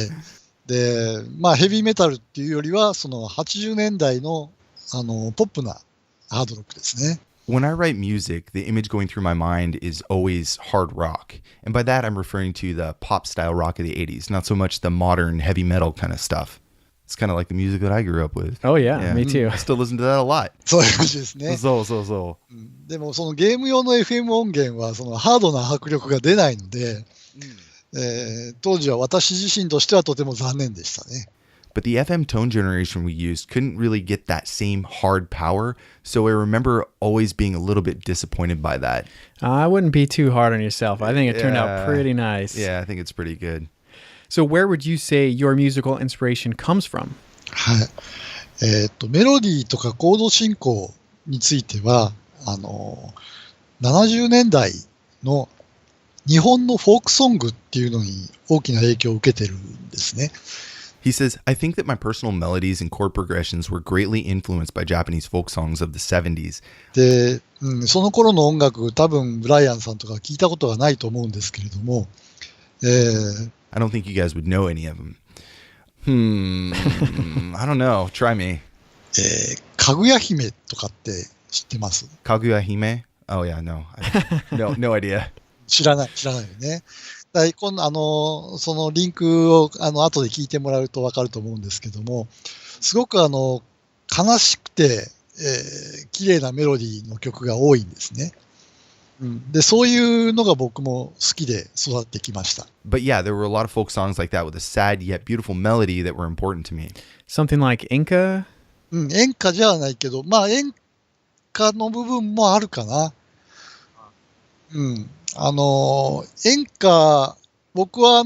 で、ヘビーメタルっていうよりは、80年代の、ポップなハードロックですね。When I write music, the image going through my mind is always hard rock. And by that, I'm referring to the pop style rock of the 80s, not so much the modern heavy metal kind of stuff. It's kind of like the music that I grew up with. Oh, yeah, me too. I stistill listen to that a lot. そういう感じですね。そう。でも、ゲーム用の FM 音源は、ハードな迫力が出ないので、当時は私自身としてはとても残念でしたね。But the FM tone generation we used couldn't really get that same hard power, so I remember always being a little bit disappointed by that. I wouldn't be too hard on yourself. I think it turned out pretty nice. Yeah, I think it's pretty good. So where would you say your musical inspiration comes from? はい。メロディーとかコード進行については、70年代の日本のフォークソングっていうのに大きな影響を受けてるんですね。He says, I think that my personal melodies and chord progressions were greatly influenced by Japanese folk songs of the 70s. で、その頃の音楽、多分ブライアンさんとか聞いたことがないと思うんですけれども、I don't think you guys would know any of them. I don't know. Try me. かぐや姫とかって知ってます？ Kaguya Hime? Oh yeah, no. No idea. 知らないよね。今度そのリンクを後で聞いてもらうと分かると思うんですけども、すごく悲しくて、綺麗なメロディーの曲が多いんですね。で、そういうのが僕も好きで育ってきました。But yeah, there were a lot of folk songs like that with a sad yet beautiful melody that were important to me. Something like enka? 演歌じゃないけど、演歌の部分もあるかな。演歌、僕は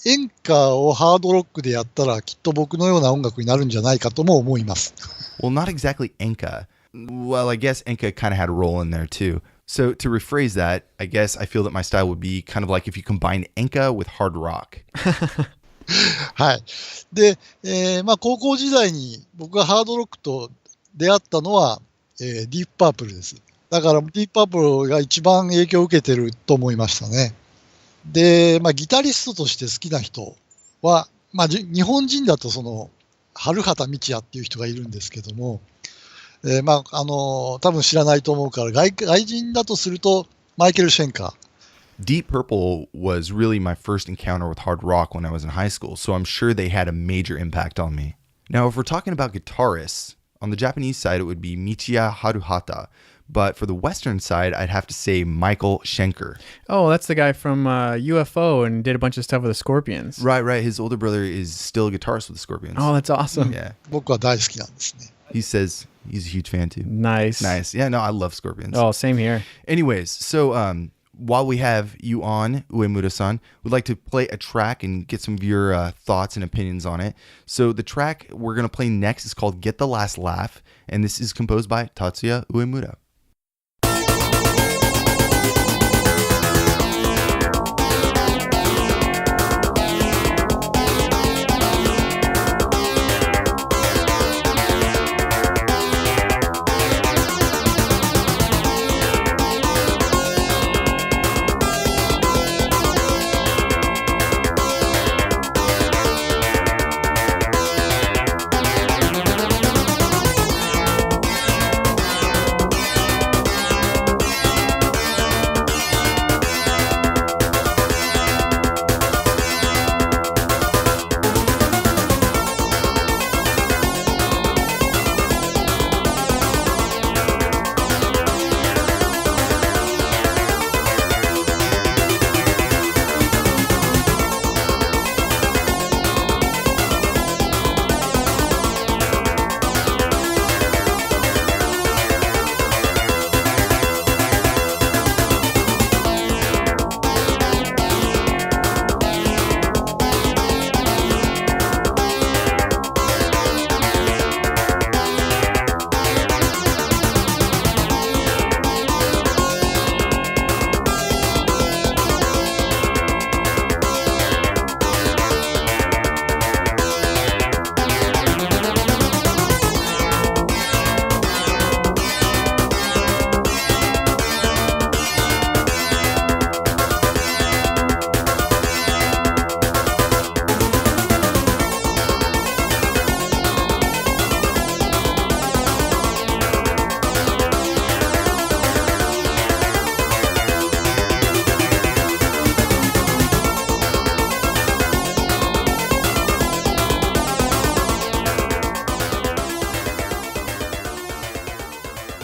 演歌をハードロックでやったらきっと僕のような音楽になるんじゃないかとも思います。Well, not exactly enka. Well, I guess enka kind of had a role in there too. So to rephrase that, I guess I feel that my style would be kind of like if you combine enka with hard rock. はい。で、高校時代に僕がハードロックと出会ったのは、ディープパープルです。だからディープパープルが一番影響を受けてると思いましたね。で、ギタリストとして好きな人は、日本人だと春畑道也っていう人がいるんですけども、多分知らないと思うから、外人だとすると、マイケル・シェンカー。Deep Purple was really my first encounter with hard rock when I was in high school, so I'm sure they had a major impact on me. Now, if we're talking about guitarists, on the Japanese side, it would be Michiya Haruhata. But for the Western side, I'd have to say Michael Schenker. Oh, that's the guy from UFO and did a bunch of stuff with the Scorpions. Right. His older brother is still a guitarist with the Scorpions. Oh, that's awesome. Yeah. 僕は大好きなんですね。He says he's a huge fan too. Nice. Yeah, no, I love Scorpions. Oh, same here. Anyways, so while we have you on, Uemura-san, we'd like to play a track and get some of your thoughts and opinions on it. So the track we're going to play next is called Get the Last Laugh, and this is composed by Tatsuya Uemura.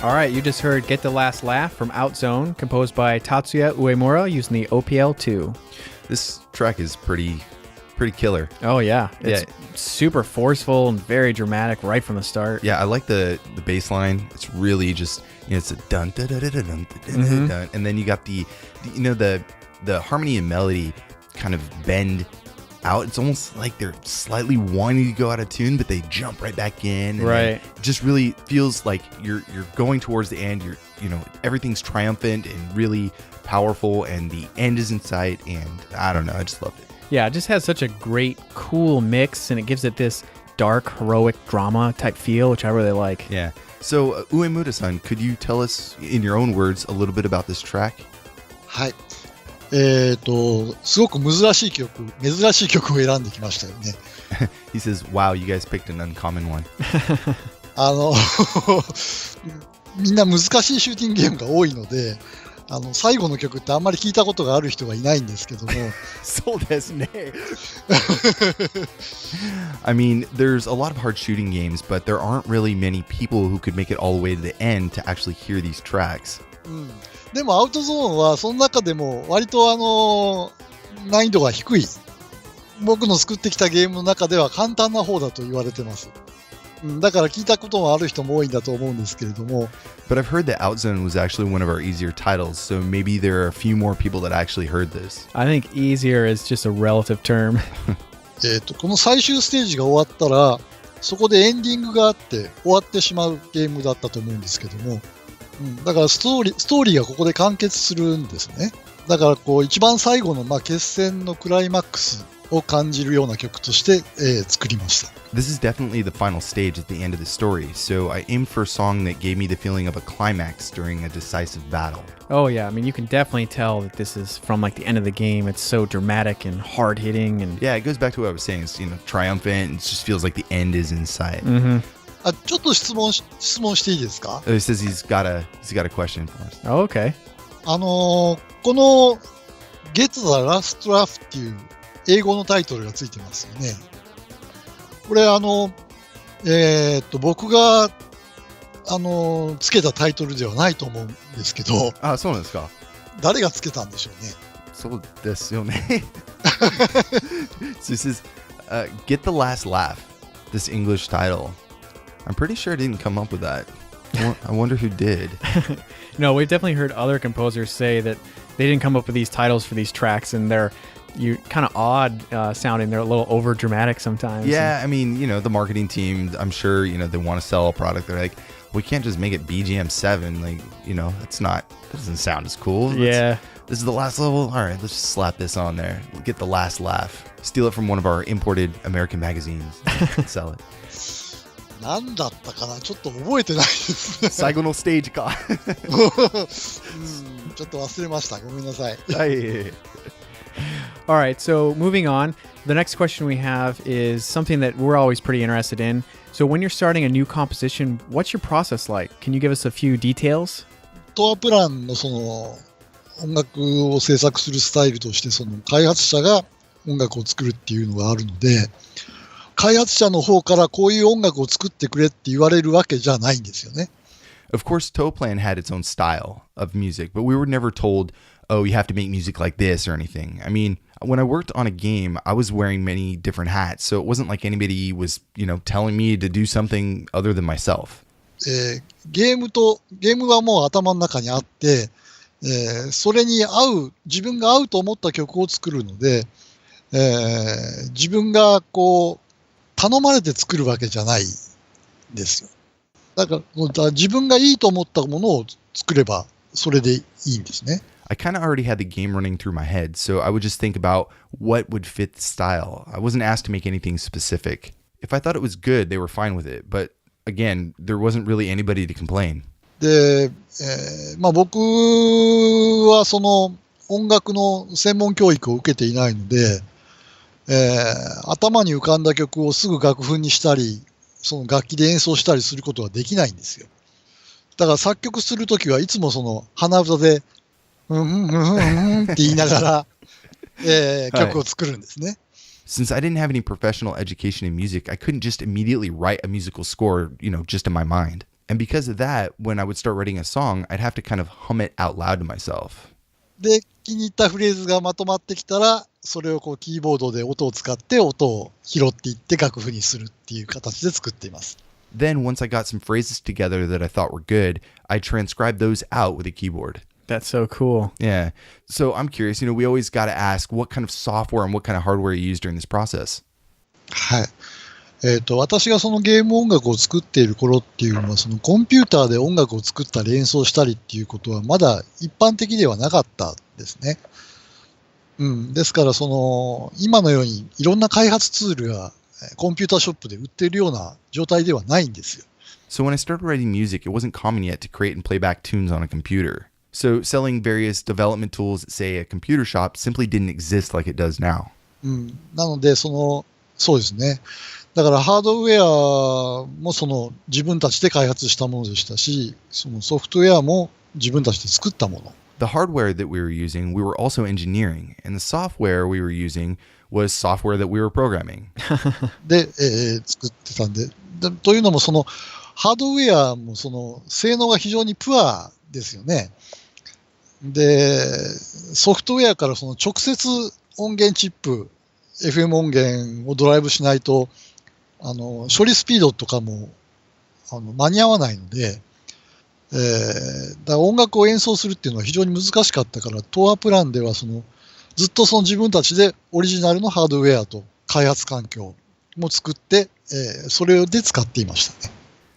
All right, you just heard Get the Last Laugh from Outzone, composed by Tatsuya Uemura using the OPL2. This track is pretty killer. Oh, yeah. It's super forceful and very dramatic right from the start. Yeah, I like the bass line. It's really just, it's a dun dun dun dun dun dun dun, and then you got the harmony and melody kind of bend out. It's almost like they're slightly wanting to go out of tune, but they jump right back in. And right. It just really feels like you're going towards the end. Everything's triumphant and really powerful, and the end is in sight. And I don't know, I just loved it. Yeah, it just has such a great, cool mix, and it gives it this dark, heroic drama type feel, which I really like. Yeah. So, Uemura-san, could you tell us, in your own words, a little bit about this track? はい。すごく珍しい曲を選んできましたよね。He says, wow, you guys picked an uncommon one. みんな難しいシューティングゲームが多いので、最後の曲ってあんまり聞いたことがある人がいないんですけども。そうですね。I mean, there's a lot of hard shooting games, but there aren't really many people who could make it all the way to the end to actually hear these tracks. でもアウトゾーンはその中でも割と難易度が低い。僕の作ってきたゲームの中では簡単な方だと言われてます。だから聞いたこともある人も多いんだと思うんですけれども。But I've heard that Outzone was actually one of our easier titles, so maybe there are a few more people that actually heard this. I think easier is just a relative term. この最終ステージが終わったら、そこでエンディングがあって終わってしまうゲームだったと思うんですけども、だからストーリーがここで完結するんですね。だから一番最後の決戦のクライマックスを感じるような曲として、作りました。This is definitely the final stage at the end of the story, so I aimed for a song that gave me the feeling of a climax during a decisive battle. Oh yeah, I mean you can definitely tell that this is from the end of the game. It's so dramatic and hard hitting, and yeah, it goes back to what I was saying. It's triumphant. It just feels like the end is in sight. ちょっと質問していいですか？ He says he's got a question for us. Oh, okay. この Get the Last Laugh っていう英語のタイトルがついてますよね。これ僕がつけたタイトルではないと思うんですけど。あ、そうなんですか。誰がつけたんでしょうね。そうですよね。So this is Get the Last Laugh, this English title. I'm pretty sure I didn't come up with that. I wonder who did. No, we've definitely heard other composers say that they didn't come up with these titles for these tracks, and they're kind of odd sounding. They're a little over dramatic sometimes. Yeah, I mean, the marketing team, I'm sure, they want to sell a product. They're like, we can't just make it BGM 7. That doesn't sound as cool. Yeah. This is the last level. All right, let's just slap this on there. Get the last laugh. Steal it from one of our imported American magazines. Sell it. 何だったかな、ちょっと覚えてないですね。最後のステージか。ちょっと忘れました。ごめんなさい。All right, so moving on, the next question we have is something that we're always pretty interested in. So when you're starting a new composition, what's your process like? Can you give us a few details? トアプランの音楽を制作するスタイルとして開発者が音楽を作るっていうのがあるので、開発者の方からこういう音楽を作ってくれって言われるわけじゃないんですよね。Of course, Toaplan had its own style of music, but we were never told, oh, you have to make music like this or anything. I mean, when I worked on a game, I was wearing many different hats, so it wasn't like anybody was, telling me to do something other than myself. ゲームはもう頭の中にあって、それに自分が合うと思った曲を作るので、自分が頼まれて作るわけじゃないですよ。だから自分がいいと思ったものを作ればそれでいいんですね。I kind of already had the game running through my head, so I would just think about what would fit the style. I wasn't asked to make anything specific. If I thought it was good, they were fine with it. But again, there wasn't really anybody to complain. で、僕は音楽の専門教育を受けていないので、頭に浮かんだ曲をすぐ楽譜にしたり、楽器で演奏したりすることはできないんですよ。だから作曲するときはいつも鼻歌で、って言いながら、曲を作るんですね。Since I didn't have any professional education in music, I couldn't just immediately write a musical score, just in my mind. And because of that, when I would start writing a song, I'd have to kind of hum it out loud to myself. で、気に入ったフレーズがまとまってきたら、それをこうキーボードで音を使って音を拾っていって楽譜にするっていう形で作っています。Then once I got some phrases together that I thought were good, I transcribed those out with a keyboard. That's so cool. Yeah. So I'm curious, we always got to ask what kind of software and what kind of hardware you use during this process. はい。私がそのゲーム音楽を作っている頃っていうのは、そのコンピューターで音楽を作ったり演奏したりっていうことはまだ一般的ではなかったですね。ですから今のようにいろんな開発ツールがコンピューターショップで売っているような状態ではないんですよ。So when I started writing music, it wasn't common yet to create and play back tunes on a computer. So selling various development tools at, say, a computer shop simply didn't exist like it does now. なのでそうですね。だからハードウェアも自分たちで開発したものでしたし、そのソフトウェアも自分たちで作ったもの。The hardware that we were using, we were also engineering, and the software we were using was software that we were programming. で、作ってたんで、というのもハードウェアも性能が非常にプアですよね。で、ソフトウェアから直接音源チップ、FM 音源をドライブしないと、処理スピードとかも間に合わないので、だから音楽を演奏するっていうのは非常に難しかったから、トアプランではずっと自分たちでオリジナルのハードウェアと開発環境も作って、それで使っていましたね。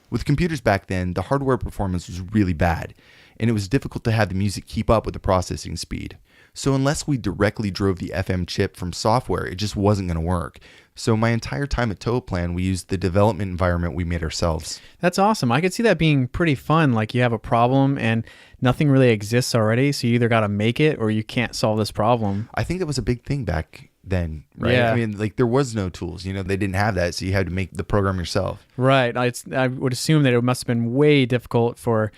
With computers back then, the hardware performance was really bad, and it was difficult to have the music keep up with the processing speed. So unless we directly drove the FM chip from software, it just wasn't going to work. So my entire time at Toaplan, we used the development environment we made ourselves. That's awesome. I could see that being pretty fun. Like you have a problem and nothing really exists already, so you either got to make it or you can't solve this problem. I think that was a big thing back then, right? Yeah. I mean, there was no tools. They didn't have that, so you had to make the program yourself. Right. I would assume that it must have been way difficult for,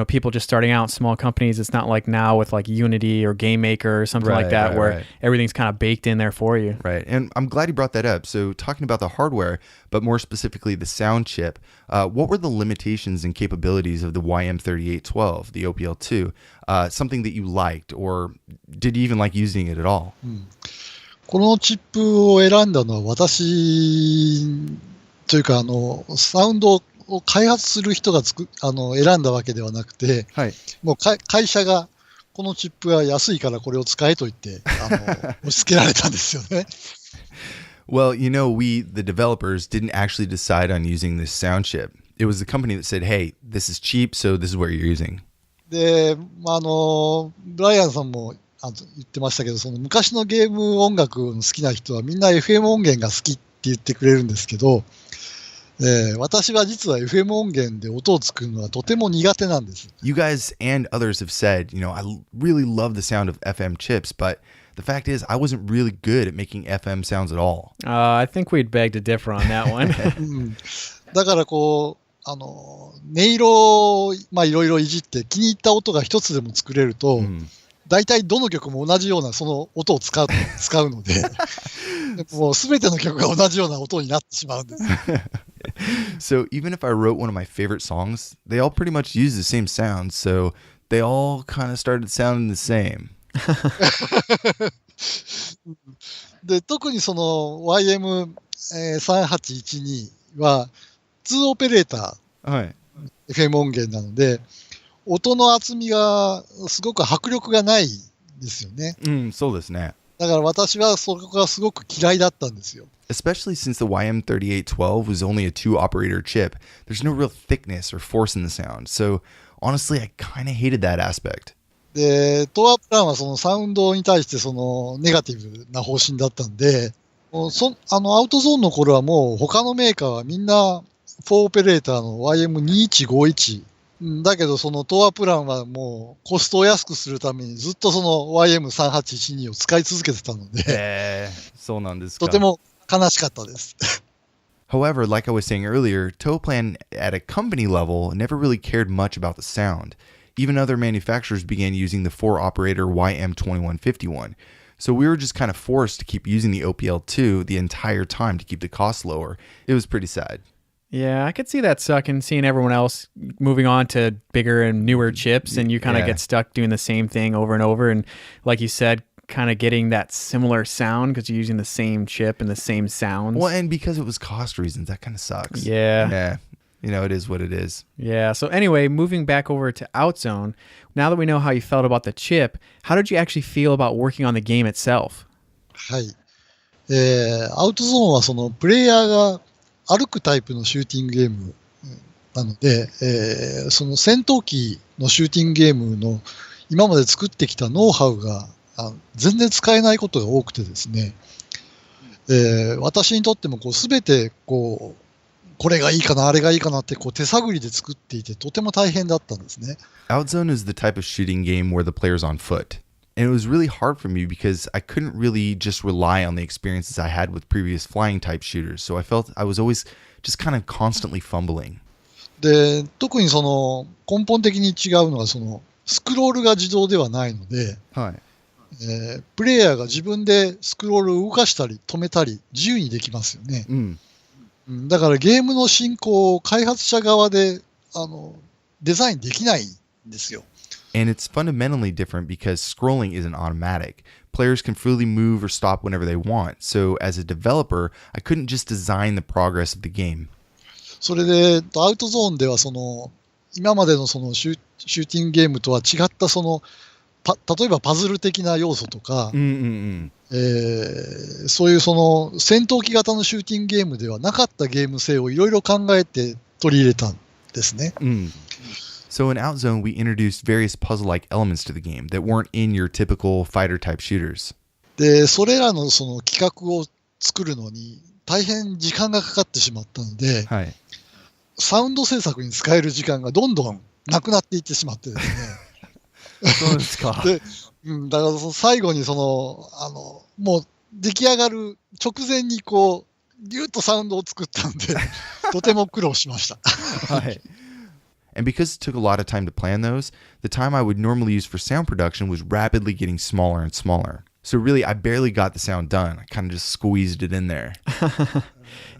people just starting out, small companies. It's not like now with like Unity or Game Maker or something like that where everything's kind of baked in there for you. Right. And I'm glad you brought that up. So talking about the hardware, but more specifically the sound chip, what were the limitations and capabilities of the YM3812, the OPL2? Something that you liked, or did you even like using it at all? このチップを選んだのは私というかサウンドを開発する人が選んだわけではなくて、はい、もう会社がこのチップが安いからこれを使えと言って押し付けられたんですよね。Well, we, the developers, didn't actually decide on using this sound chip. It was the company that said, hey, this is cheap, so this is what you're using. で、ブライアンさんも言ってましたけど、昔のゲーム音楽の好きな人はみんな FM 音源が好きって言ってくれるんですけど、私は実は FM 音源で音を作るのはとても苦手なんです。You guys and others have said, I really love the sound of FM chips, but the fact is I wasn't really good at making FM sounds at all. I think we'd beg to differ on that one. だから音色をいろいろいじって気に入った音が一つでも作れると、大体どの曲も同じようなその音を使うので、もうすべての曲が同じような音になってしまうんです。So even if I wrote one of my favorite songs, they all pretty much use the same sound, so they all kind of started sounding the same. で、特にYM3812 は2オペレーター、FM 音源なので、音の厚みがすごく迫力がないですよね。そうですね。だから私はそこがすごく嫌いだったんですよ。Especially since the YM3812 was only a 2-operator chip, there's no real thickness or force in the sound. So honestly, I kind of hated that aspect. で、トアプランはサウンドに対してネガティブな方針だったんで、アウトゾーンの頃はもう他のメーカーはみんな4オペレーターの YM2151だけどトアプランはもうコストを安くするためにずっとYM3812 を使い続けてたので、そうなんですか。とても悲しかったです。However, like I was saying earlier, Toaplan at a company level never really cared much about the sound. Even other manufacturers began using the 4-operator YM2151. So we were just kind of forced to keep using the OPL2 the entire time to keep the costs lower. It was pretty sad. Yeah, I could see that sucking, seeing everyone else moving on to bigger and newer chips, and you kind of get stuck doing the same thing over and over. And like you said, kind of getting that similar sound because you're using the same chip and the same sounds. Well, and because it was cost reasons, that kind of sucks. Yeah. Yeah. You know, it is what it is. Yeah. So anyway, moving back over to Outzone, now that we know how you felt about the chip, how did you actually feel about working on the game itself? はい。アウトゾーンはそのプレイヤーが歩くタイプのシューティングゲームなので、その戦闘機のシューティングゲームの今まで作ってきたノウハウが全然使えないことが多くてですね、私にとってもこう全てこれがいいかな、あれがいいかなってこう手探りで作っていてとても大変だったんですね。Outzone is the type of shooting game where the player's on foot. And it was really hard for me because I couldn't really just rely on the experiences I had with previous flying type shooters. So I felt I was always just kind of constantly fumbling. で、特にその根本的に違うのがそのスクロールが自動ではないので、はい。プレイヤーが自分でスクロールを動かしたり止めたり自由にできますよね。だからゲームの進行を開発者側でデザインできないんですよ。And it's fundamentally different because scrolling isn't automatic. Players can freely move or stop whenever they want. So as a developer, I couldn't just design the progress of the game. それでアウトゾーンではその今までのそのシューティングゲームとは違ったその例えばパズル的な要素とか、そういうその戦闘機型のシューティングゲームではなかったゲーム性をいろいろ考えて取り入れたんですね。So in Outzone, we introduced various puzzle-like elements to the game that weren't in your typical fighter-type shooters. で、それらのその企画を作るのに大変時間がかかってしまったので、はい、サウンド制作に使える時間がどんどんなくなっていってしまってですね。そうですか。で、だから最後にそのもう出来上がる直前にこうギュッとサウンドを作ったんで、とても苦労しました。はい。And because it took a lot of time to plan those, the time I would normally use for sound production was rapidly getting smaller and smaller. So really, I barely got the sound done. I kind of just squeezed it in there.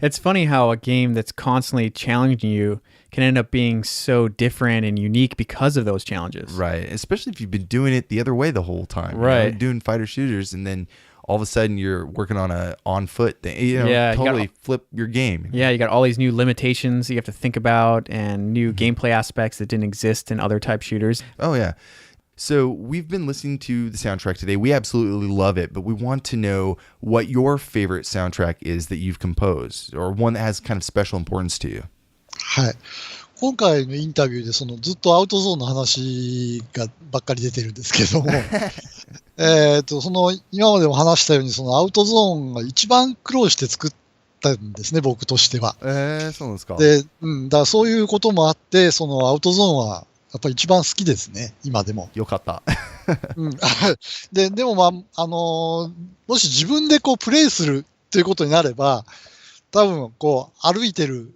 It's funny how a game that's constantly challenging you can end up being so different and unique because of those challenges. Right. Especially if you've been doing it the other way the whole time. Right. You know, doing fighter shooters and then all of a sudden you're working on a on-foot thing. You know, yeah, totally flip your game. Yeah, you got all these new limitations you have to think about and new gameplay aspects that didn't exist in other type shooters. Oh, yeah. So we've been listening to the soundtrack today. We absolutely love it, but we want to know what your favorite soundtrack is that you've composed or one that has kind of special importance to you. はい。今回のインタビューでそのずっとアウトゾーンの話ばっかり出てるんですけども、その今までも話したようにそのアウトゾーンが一番苦労して作ったんですね、僕としては。そうですか。で、だからそういうこともあって、そのアウトゾーンはやっぱり一番好きですね、今でも。よかった。でももし自分でこうプレイするということになれば、多分こう歩いてる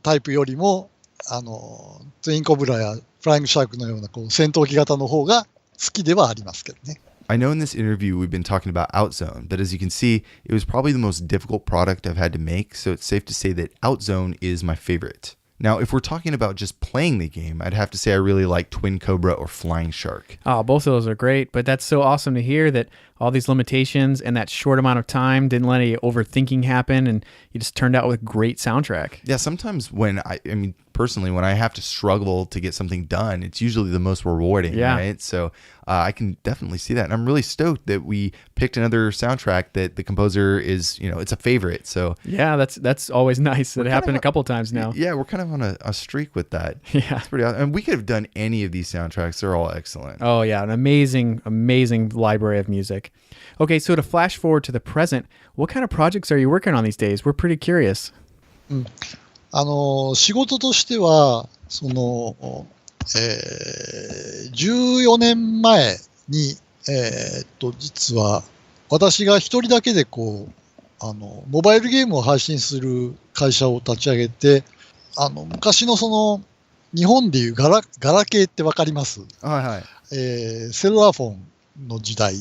タイプよりもツインコブラやフライングシャークのようなこう戦闘機型の方が好きではありますけどね。I know in this interview we've been talking about Outzone, but as you can see, it was probably the most difficult product I've had to make, so it's safe to say that Outzone is my favorite. Now, if we're talking about just playing the game, I'd have to say I really like Twin Cobra or Flying Shark. Oh, both of those are great, but that's so awesome to hear that all these limitations and that short amount of time didn't let any overthinking happen, and you just turned out with a great soundtrack. Yeah, sometimes when personally, when I have to struggle to get something done, it's usually the most rewarding, right? So I can definitely see that. And I'm really stoked that we picked another soundtrack that the composer is, it's a favorite. So yeah, that's always nice. That happened a couple times now. Yeah, we're kind of on a streak with that. Yeah. It's pretty awesome. And we could have done any of these soundtracks. They're all excellent. Oh, yeah. An amazing, amazing library of music. Okay, so to flash forward to the present, what kind of projects are you working on these days? We're pretty curious. 仕事としては、その、14年前に、実は私が一人だけでこう、モバイルゲームを配信する会社を立ち上げて、昔のその、日本でいうガラケーってわかります？はいはい。セルラーフォンの時代。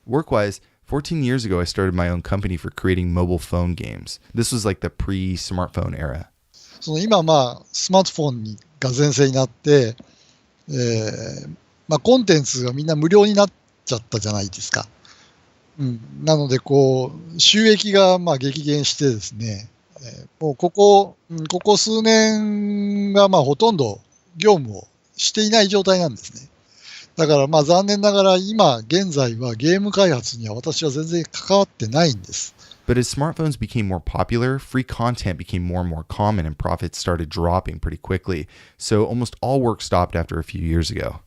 Work-wise, 14 years ago, I started my own company for creating mobile phone games. This was like the pre-smartphone era. その今スマートフォンが全盛になって、コンテンツがみんな無料になっちゃったじゃないですか。なので、収益が激減してですね、もうここ数年がほとんど業務をしていない状態なんですね。だから残念ながら今現在はゲーム開発には私は全然関わってないんです。But as smartphones became more popular, free content became more and more common and profits started dropping pretty quickly. So almost all work stopped after a few years ago.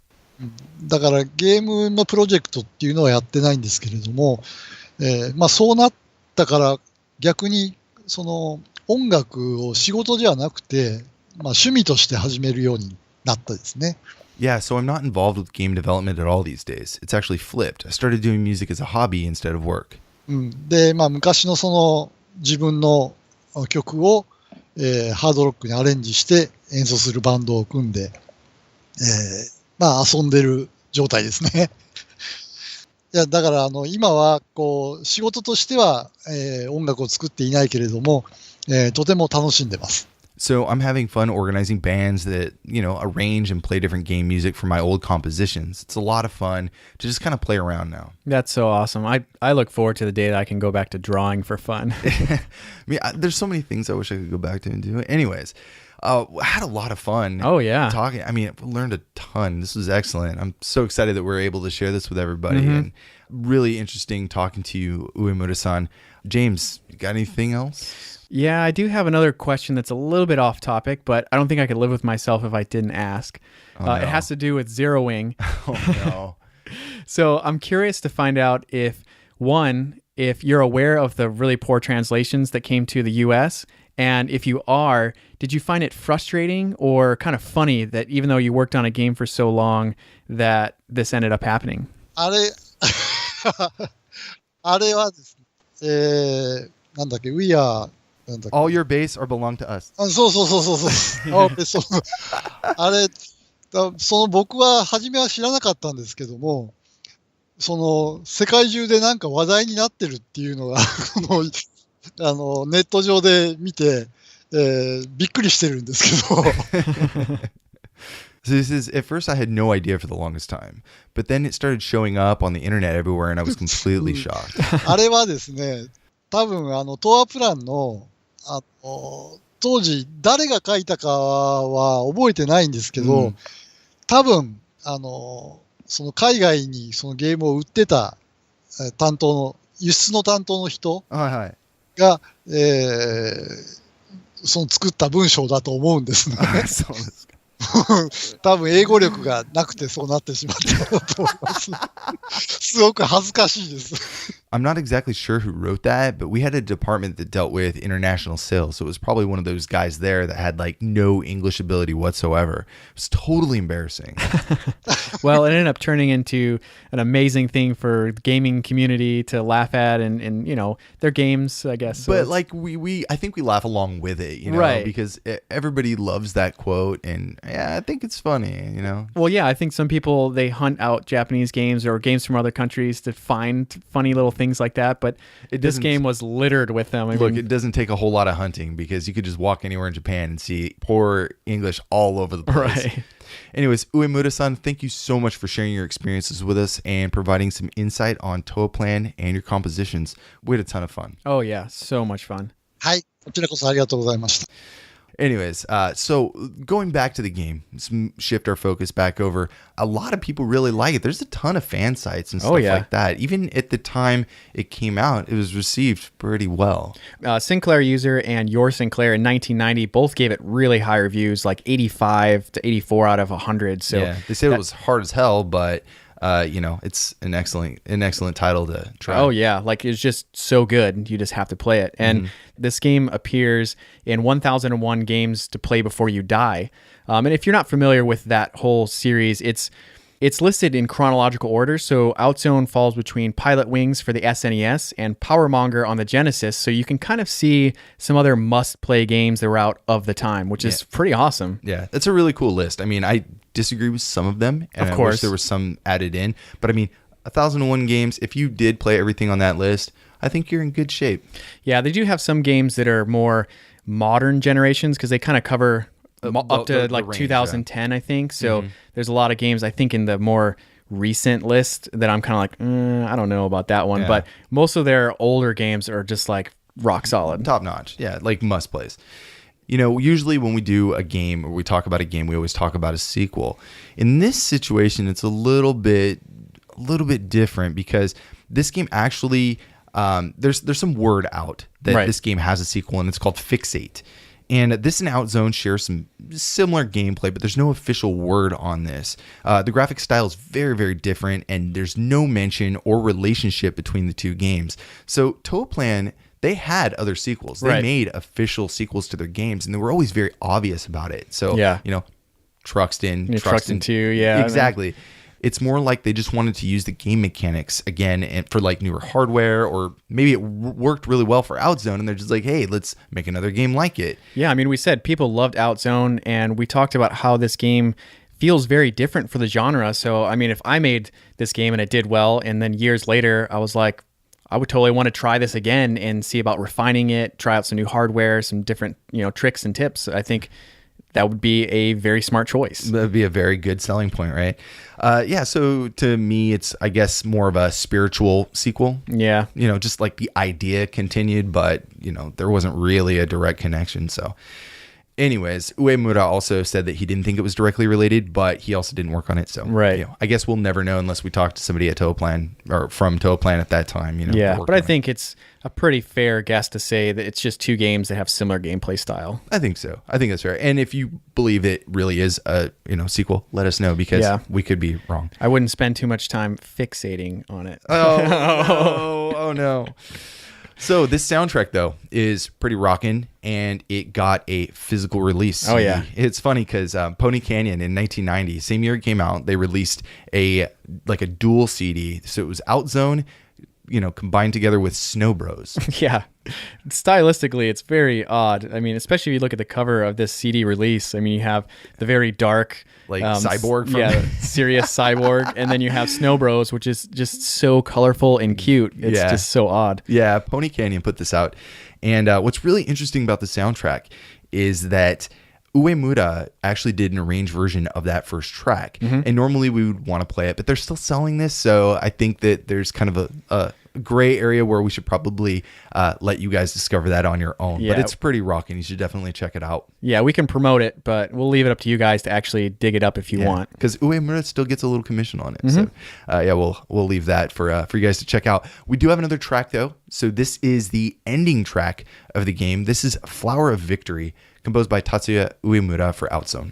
だからゲームのプロジェクトっていうのはやってないんですけれども、そうなったから逆にその音楽を仕事じゃなくて、趣味として始めるようになったですね。Yeah, so I'm not involved with game development at all these days. It's actually flipped. I started doing music as a hobby instead of work. で、昔のその自分の曲を、ハードロックにアレンジして演奏するバンドを組んで、遊んでる状態ですね。いや、だから今は仕事としては、音楽を作っていないけれども、とても楽しんでます。So I'm having fun organizing bands that, arrange and play different game music for my old compositions. It's a lot of fun to just kind of play around now. That's so awesome. I look forward to the day that I can go back to drawing for fun. There's so many things I wish I could go back to and do. Anyways, I had a lot of fun. Oh, yeah. Talking. I learned a ton. This was excellent. I'm so excited that we're able to share this with everybody. And really interesting talking to you, Uemura-san. James, you got anything else? Yeah, I do have another question that's a little bit off topic, but I don't think I could live with myself if I didn't ask. Oh, no. It has to do with zeroing. Oh, no. So I'm curious to find out if you're aware of the really poor translations that came to the U.S., and if you are, did you find it frustrating or kind of funny that even though you worked on a game for so long that this ended up happening? あれはですね、なんだっけ、We are All your base are belong to us. そう。あれ、僕は初めは知らなかったんですけども、世界中でなんか話題になってるっていうのがネット上で見て、びっくりしてるんですけど。So at first I had no idea for the longest time, but then it started showing up on the internet everywhere and I was completely shocked. あれはですね、多分トアプランの当時誰が書いたかは覚えてないんですけど、多分その海外にそのゲームを売ってた輸出の担当の人が、その作った文章だと思うんですね。そうですか。多分英語力がなくてそうなってしまったと思います。すごく恥ずかしいです。I'm not exactly sure who wrote that, but we had a department that dealt with international sales. So it was probably one of those guys there that had like no English ability whatsoever. It was totally embarrassing. Well, it ended up turning into an amazing thing for the gaming community to laugh at and their games, I guess. But like I think we laugh along with it, right. Because everybody loves that quote and yeah, I think it's funny, Well, yeah, I think some people, they hunt out Japanese games or games from other countries to find funny little things like that, but this game was littered with them. It doesn't take a whole lot of hunting because you could just walk anywhere in Japan and see poor English all over the place. Right. Anyways, Uemura-san, thank you so much for sharing your experiences with us and providing some insight on Toaplan and your compositions. We had a ton of fun. Oh, yeah. So much fun. はい、こちらこそありがとうございました。Anyways, so going back to the game, let's shift our focus back over. A lot of people really like it. There's a ton of fan sites and stuff like that. Even at the time it came out, it was received pretty well. Sinclair User and Your Sinclair in 1990 both gave it really high reviews, like 85 to 84 out of 100. So yeah, they said it was hard as hell, but it's an excellent title to try. Oh yeah, like it's just so good. You just have to play it. And this game appears in 1001 Games to Play Before You Die. And if you're not familiar with that whole series, it's listed in chronological order. So Outzone falls between Pilot Wings for the SNES and Powermonger on the Genesis. So you can kind of see some other must-play games that were out of the time, which is pretty awesome. Yeah, that's a really cool list. I mean, I disagree with some of them, and of course. I wish there was some added in. But I mean, 1001 Games, if you did play everything on that list, I think you're in good shape. Yeah, they do have some games that are more modern generations because they kind of cover up to the like range, 2010, I think. So there's a lot of games, I think, in the more recent list that I'm kind of like, I don't know about that one. Yeah. But most of their older games are just like rock solid. Top notch. Yeah, like must plays. Usually when we do a game or we talk about a game, we always talk about a sequel. In this situation, it's a little bit different because this game actually, there's some word out that this game has a sequel, and it's called Fixate. And this and Outzone share some similar gameplay, but there's no official word on this. The graphic style is very, very different, and there's no mention or relationship between the two games. So Toaplan, they had other sequels. They made official sequels to their games, and they were always very obvious about it. So, Truxton 2, yeah. Exactly. It's more like they just wanted to use the game mechanics again and for like newer hardware, or maybe it worked really well for Outzone, and they're just like, hey, let's make another game like it. Yeah, I mean, we said people loved Outzone, and we talked about how this game feels very different for the genre. So, I mean, if I made this game and it did well, and then years later, I was like, I would totally want to try this again and see about refining it, try out some new hardware, some different, tricks and tips. I think that would be a very smart choice. That would be a very good selling point, right? So to me, it's, I guess, more of a spiritual sequel. Yeah. Just like the idea continued, but, there wasn't really a direct connection. So anyways, Uemura also said that he didn't think it was directly related, but he also didn't work on it. So I guess we'll never know unless we talk to somebody at Toaplan or from Toaplan at that time. Yeah, but I think it's a pretty fair guess to say that it's just two games that have similar gameplay style. I think so. I think that's fair. And if you believe it really is a sequel, let us know, because we could be wrong. I wouldn't spend too much time fixating on it. Oh no. So this soundtrack, though, is pretty rockin', and it got a physical release. Oh, yeah. It's funny because Pony Canyon in 1990, same year it came out, they released a dual CD. So it was Outzone, combined together with Snow Bros. Yeah. Stylistically, it's very odd. I mean, especially if you look at the cover of this CD release. I mean, you have the very dark... Cyborg from serious Cyborg, and then you have Snow Bros, which is just so colorful and cute. It's just so odd. Yeah, Pony Canyon put this out. And what's really interesting about the soundtrack is that Uemura actually did an arranged version of that first track. And normally we would want to play it, but they're still selling this. So I think that there's kind of a gray area where we should probably let you guys discover that on your own. But it's pretty rocking. You should definitely check it out. Yeah, we can promote it, but we'll leave it up to you guys to actually dig it up if you want. Because Uemura still gets a little commission on it. So we'll leave that for you guys to check out. We do have another track, though. So this is the ending track of the game. This is Flower of Victory, composed by Tatsuya Uemura for Outzone.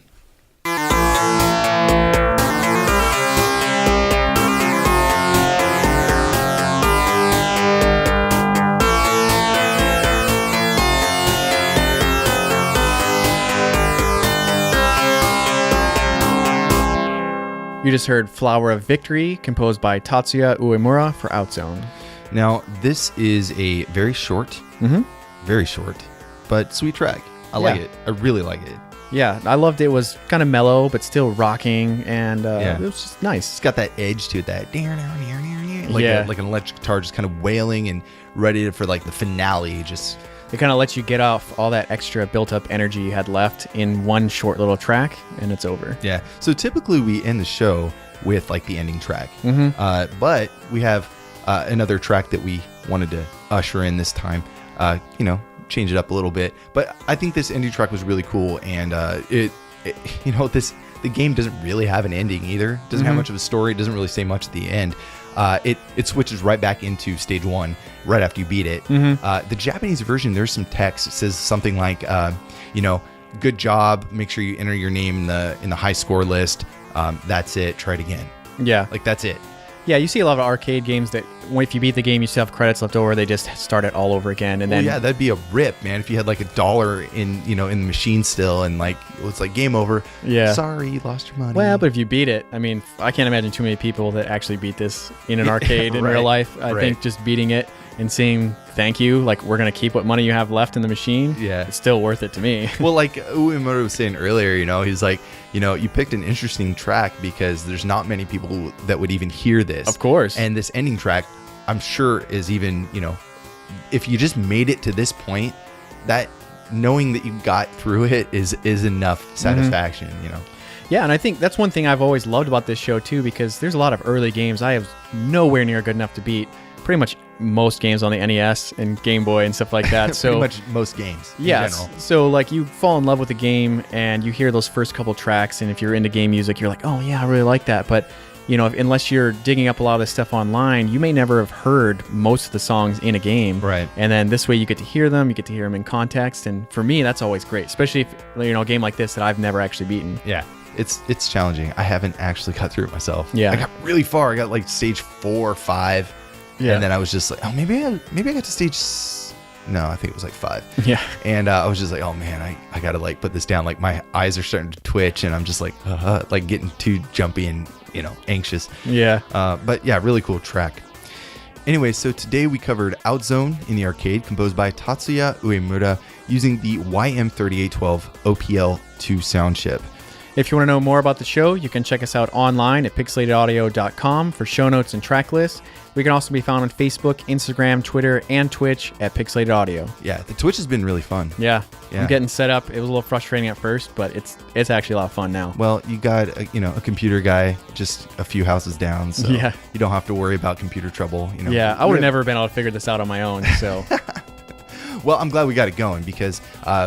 You just heard Flower of Victory, composed by Tatsuya Uemura for Outzone. Now, this is a very short, but sweet track. I like it. I really like it. Yeah, I loved it. It was kind of mellow, but still rocking, and it was just nice. It's got that edge to it, that like an electric guitar just kind of wailing and ready for like the finale. Just it kind of lets you get off all that extra built-up energy you had left in one short little track, and it's over. Yeah. So typically we end the show with like the ending track, but we have another track that we wanted to usher in this time. Change it up a little bit, but I think this ending track was really cool, and the game doesn't really have an ending either. It doesn't have much of a story. It doesn't really say much at the end. It switches right back into stage one right after you beat it. The Japanese version, there's some text. It says something like, good job. Make sure you enter your name in the high score list. That's it. Try it again. Yeah, like that's it. Yeah, you see a lot of arcade games that if you beat the game, you still have credits left over. They just start it all over again, and then that'd be a rip, man. If you had like $1 in the machine still, and like it's like game over. Yeah, sorry, you lost your money. Well, but if you beat it, I mean, I can't imagine too many people that actually beat this in an arcade in real life. I think just beating it and seeing thank you, like we're gonna keep what money you have left in the machine. Yeah, it's still worth it to me. Well, like Uemura was saying earlier, he's like, you picked an interesting track because there's not many people that would even hear this. Of course. And this ending track, I'm sure, is even if you just made it to this point, that knowing that you got through it is enough satisfaction, you know. Yeah, and I think that's one thing I've always loved about this show too, because there's a lot of early games I have nowhere near good enough to beat. Pretty much most games on the NES and Game Boy and stuff like that. So pretty much most games. Yes. In general. So like you fall in love with the game and you hear those first couple tracks, and if you're into game music, you're like, oh yeah, I really like that. But you know, unless you're digging up a lot of this stuff online, you may never have heard most of the songs in a game. Right. And then this way you get to hear them, you get to hear them in context. And for me, that's always great, especially if, you know, a game like this that I've never actually beaten. Yeah. It's challenging. I haven't actually got through it myself. Yeah. I got really far. I got like stage 4 or 5. Yeah. And then I was just like, oh, maybe I got to stage... No, I think it was like 5. Yeah. And I was just like, oh man, I got to like put this down. Like my eyes are starting to twitch and I'm just like getting too jumpy and, you know, anxious. Yeah. But yeah, really cool track. Anyway, so today we covered Outzone in the arcade, composed by Tatsuya Uemura using the YM3812 OPL2 sound chip. If you want to know more about the show, you can check us out online at pixelatedaudio.com for show notes and track lists. We can also be found on Facebook, Instagram, Twitter, and Twitch at Pixelated Audio. Yeah, the Twitch has been really fun. Yeah. Yeah. I'm getting set up. It was a little frustrating at first, but it's actually a lot of fun now. Well, you got a computer guy just a few houses down, so Yeah. you don't have to worry about computer trouble. You know. Yeah, I would have never been able to figure this out on my own. So Well, I'm glad we got it going because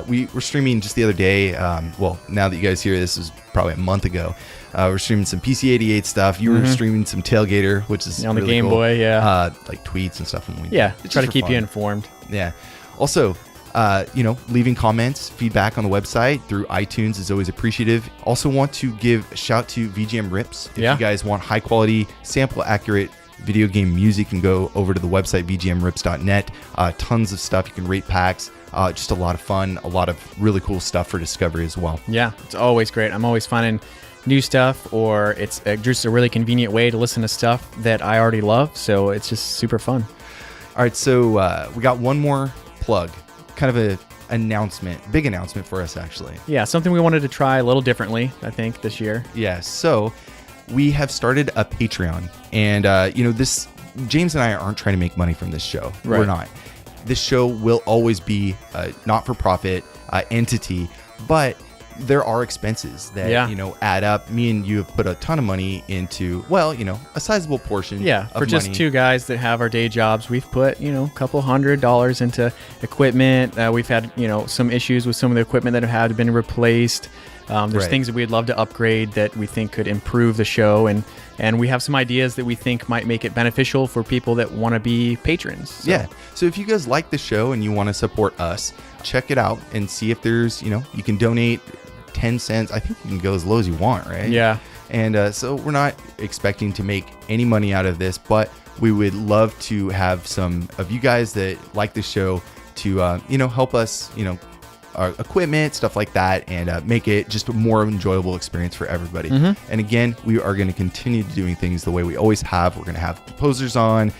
we were streaming just the other day. Well, now that you guys hear this is probably a month ago. We're streaming some PC-88 stuff. You were streaming some Tailgater, which is on the really Game cool. Boy, yeah. Like tweets and stuff. And Yeah, it's try just to for keep you fun. informed. Yeah. Also, leaving comments, feedback on the website through iTunes is always appreciative. Also want to give a shout to VGM Rips. If you guys want high quality, sample accurate video game music, and go over to the website vgmrips.net. Tons of stuff. You can rate packs. Just a lot of fun. A lot of really cool stuff for discovery as well. Yeah, it's always great. I'm always finding new stuff, or it's just a really convenient way to listen to stuff that I already love. So it's just super fun. All right, so we got one more plug. Kind of a big announcement for us, actually. Yeah, something we wanted to try a little differently, I think, this year. Yeah, so we have started a Patreon, and this James and I aren't trying to make money from this show. Right. We're not. This show will always be a not-for-profit entity, but there are expenses that add up. Me and you have put a ton of money into, a sizable portion. Yeah, of for just money. two guys that have our day jobs, we've put a couple $100 into equipment. We've had some issues with some of the equipment that have had been replaced. There's Right. things that we'd love to upgrade that we think could improve the show, and we have some ideas that we think might make it beneficial for people that want to be patrons. So. Yeah. So if you guys like the show and you want to support us, check it out and see if there's, you can donate 10 cents. I think you can go as low as you want, right? Yeah. And so we're not expecting to make any money out of this, but we would love to have some of you guys that like the show to, help us, our equipment, stuff like that, and make it just a more enjoyable experience for everybody. And again, we are going to continue doing things the way we always have. We're going to have composers on,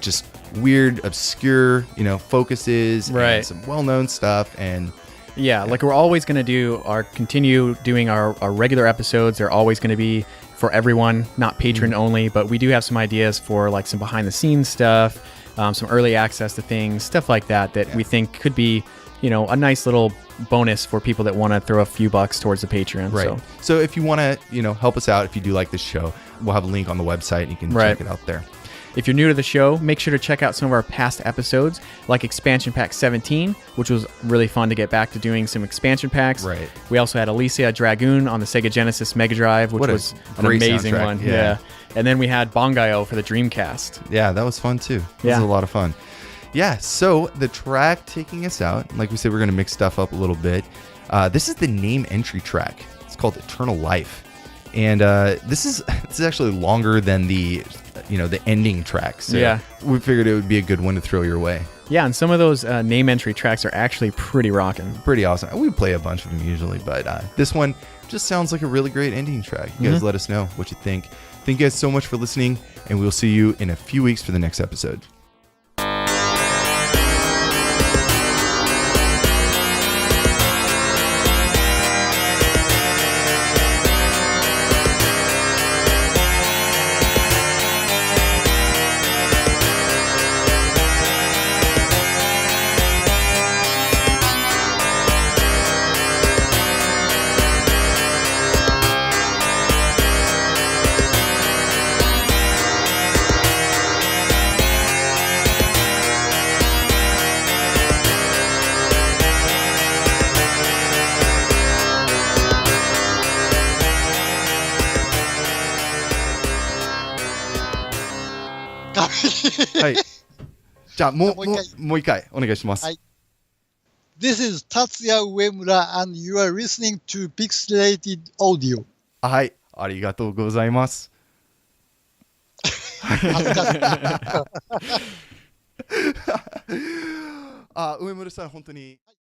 just weird, obscure, focuses, Right. and some well-known stuff. And Yeah, like we're always going to continue doing our regular episodes. They're always going to be for everyone, not patron only, but we do have some ideas for like some behind the scenes stuff, some early access to things, stuff like that we think could be, a nice little bonus for people that want to throw a few bucks towards the Patreon. right. So if you want to, help us out, if you do like this show, we'll have a link on the website and you can check it out there. If you're new to the show, make sure to check out some of our past episodes, like Expansion Pack 17, which was really fun to get back to doing some expansion packs. Right. We also had Alicia Dragoon on the Sega Genesis Mega Drive, which What a was an great amazing soundtrack. one. Yeah. And then we had Bongayo for the Dreamcast. Yeah, that was fun too. It was a lot of fun. Yeah, so the track taking us out, like we said, we're going to mix stuff up a little bit. This is the name entry track. It's called Eternal Life. And this is actually longer than the ending track. So Yeah. we figured it would be a good one to throw your way. Yeah, and some of those name entry tracks are actually pretty rocking. Pretty awesome. We play a bunch of them usually, but this one just sounds like a really great ending track. You guys let us know what you think. Thank you guys so much for listening, and we'll see you in a few weeks for the next episode. はい。じゃあ、ももう一回う一回、お願いします。はい。This is Tatsuya Uemura and you are listening to Pixelated Audio. はい。ありがとうございます。恥ずかしい。上村さん、本当に。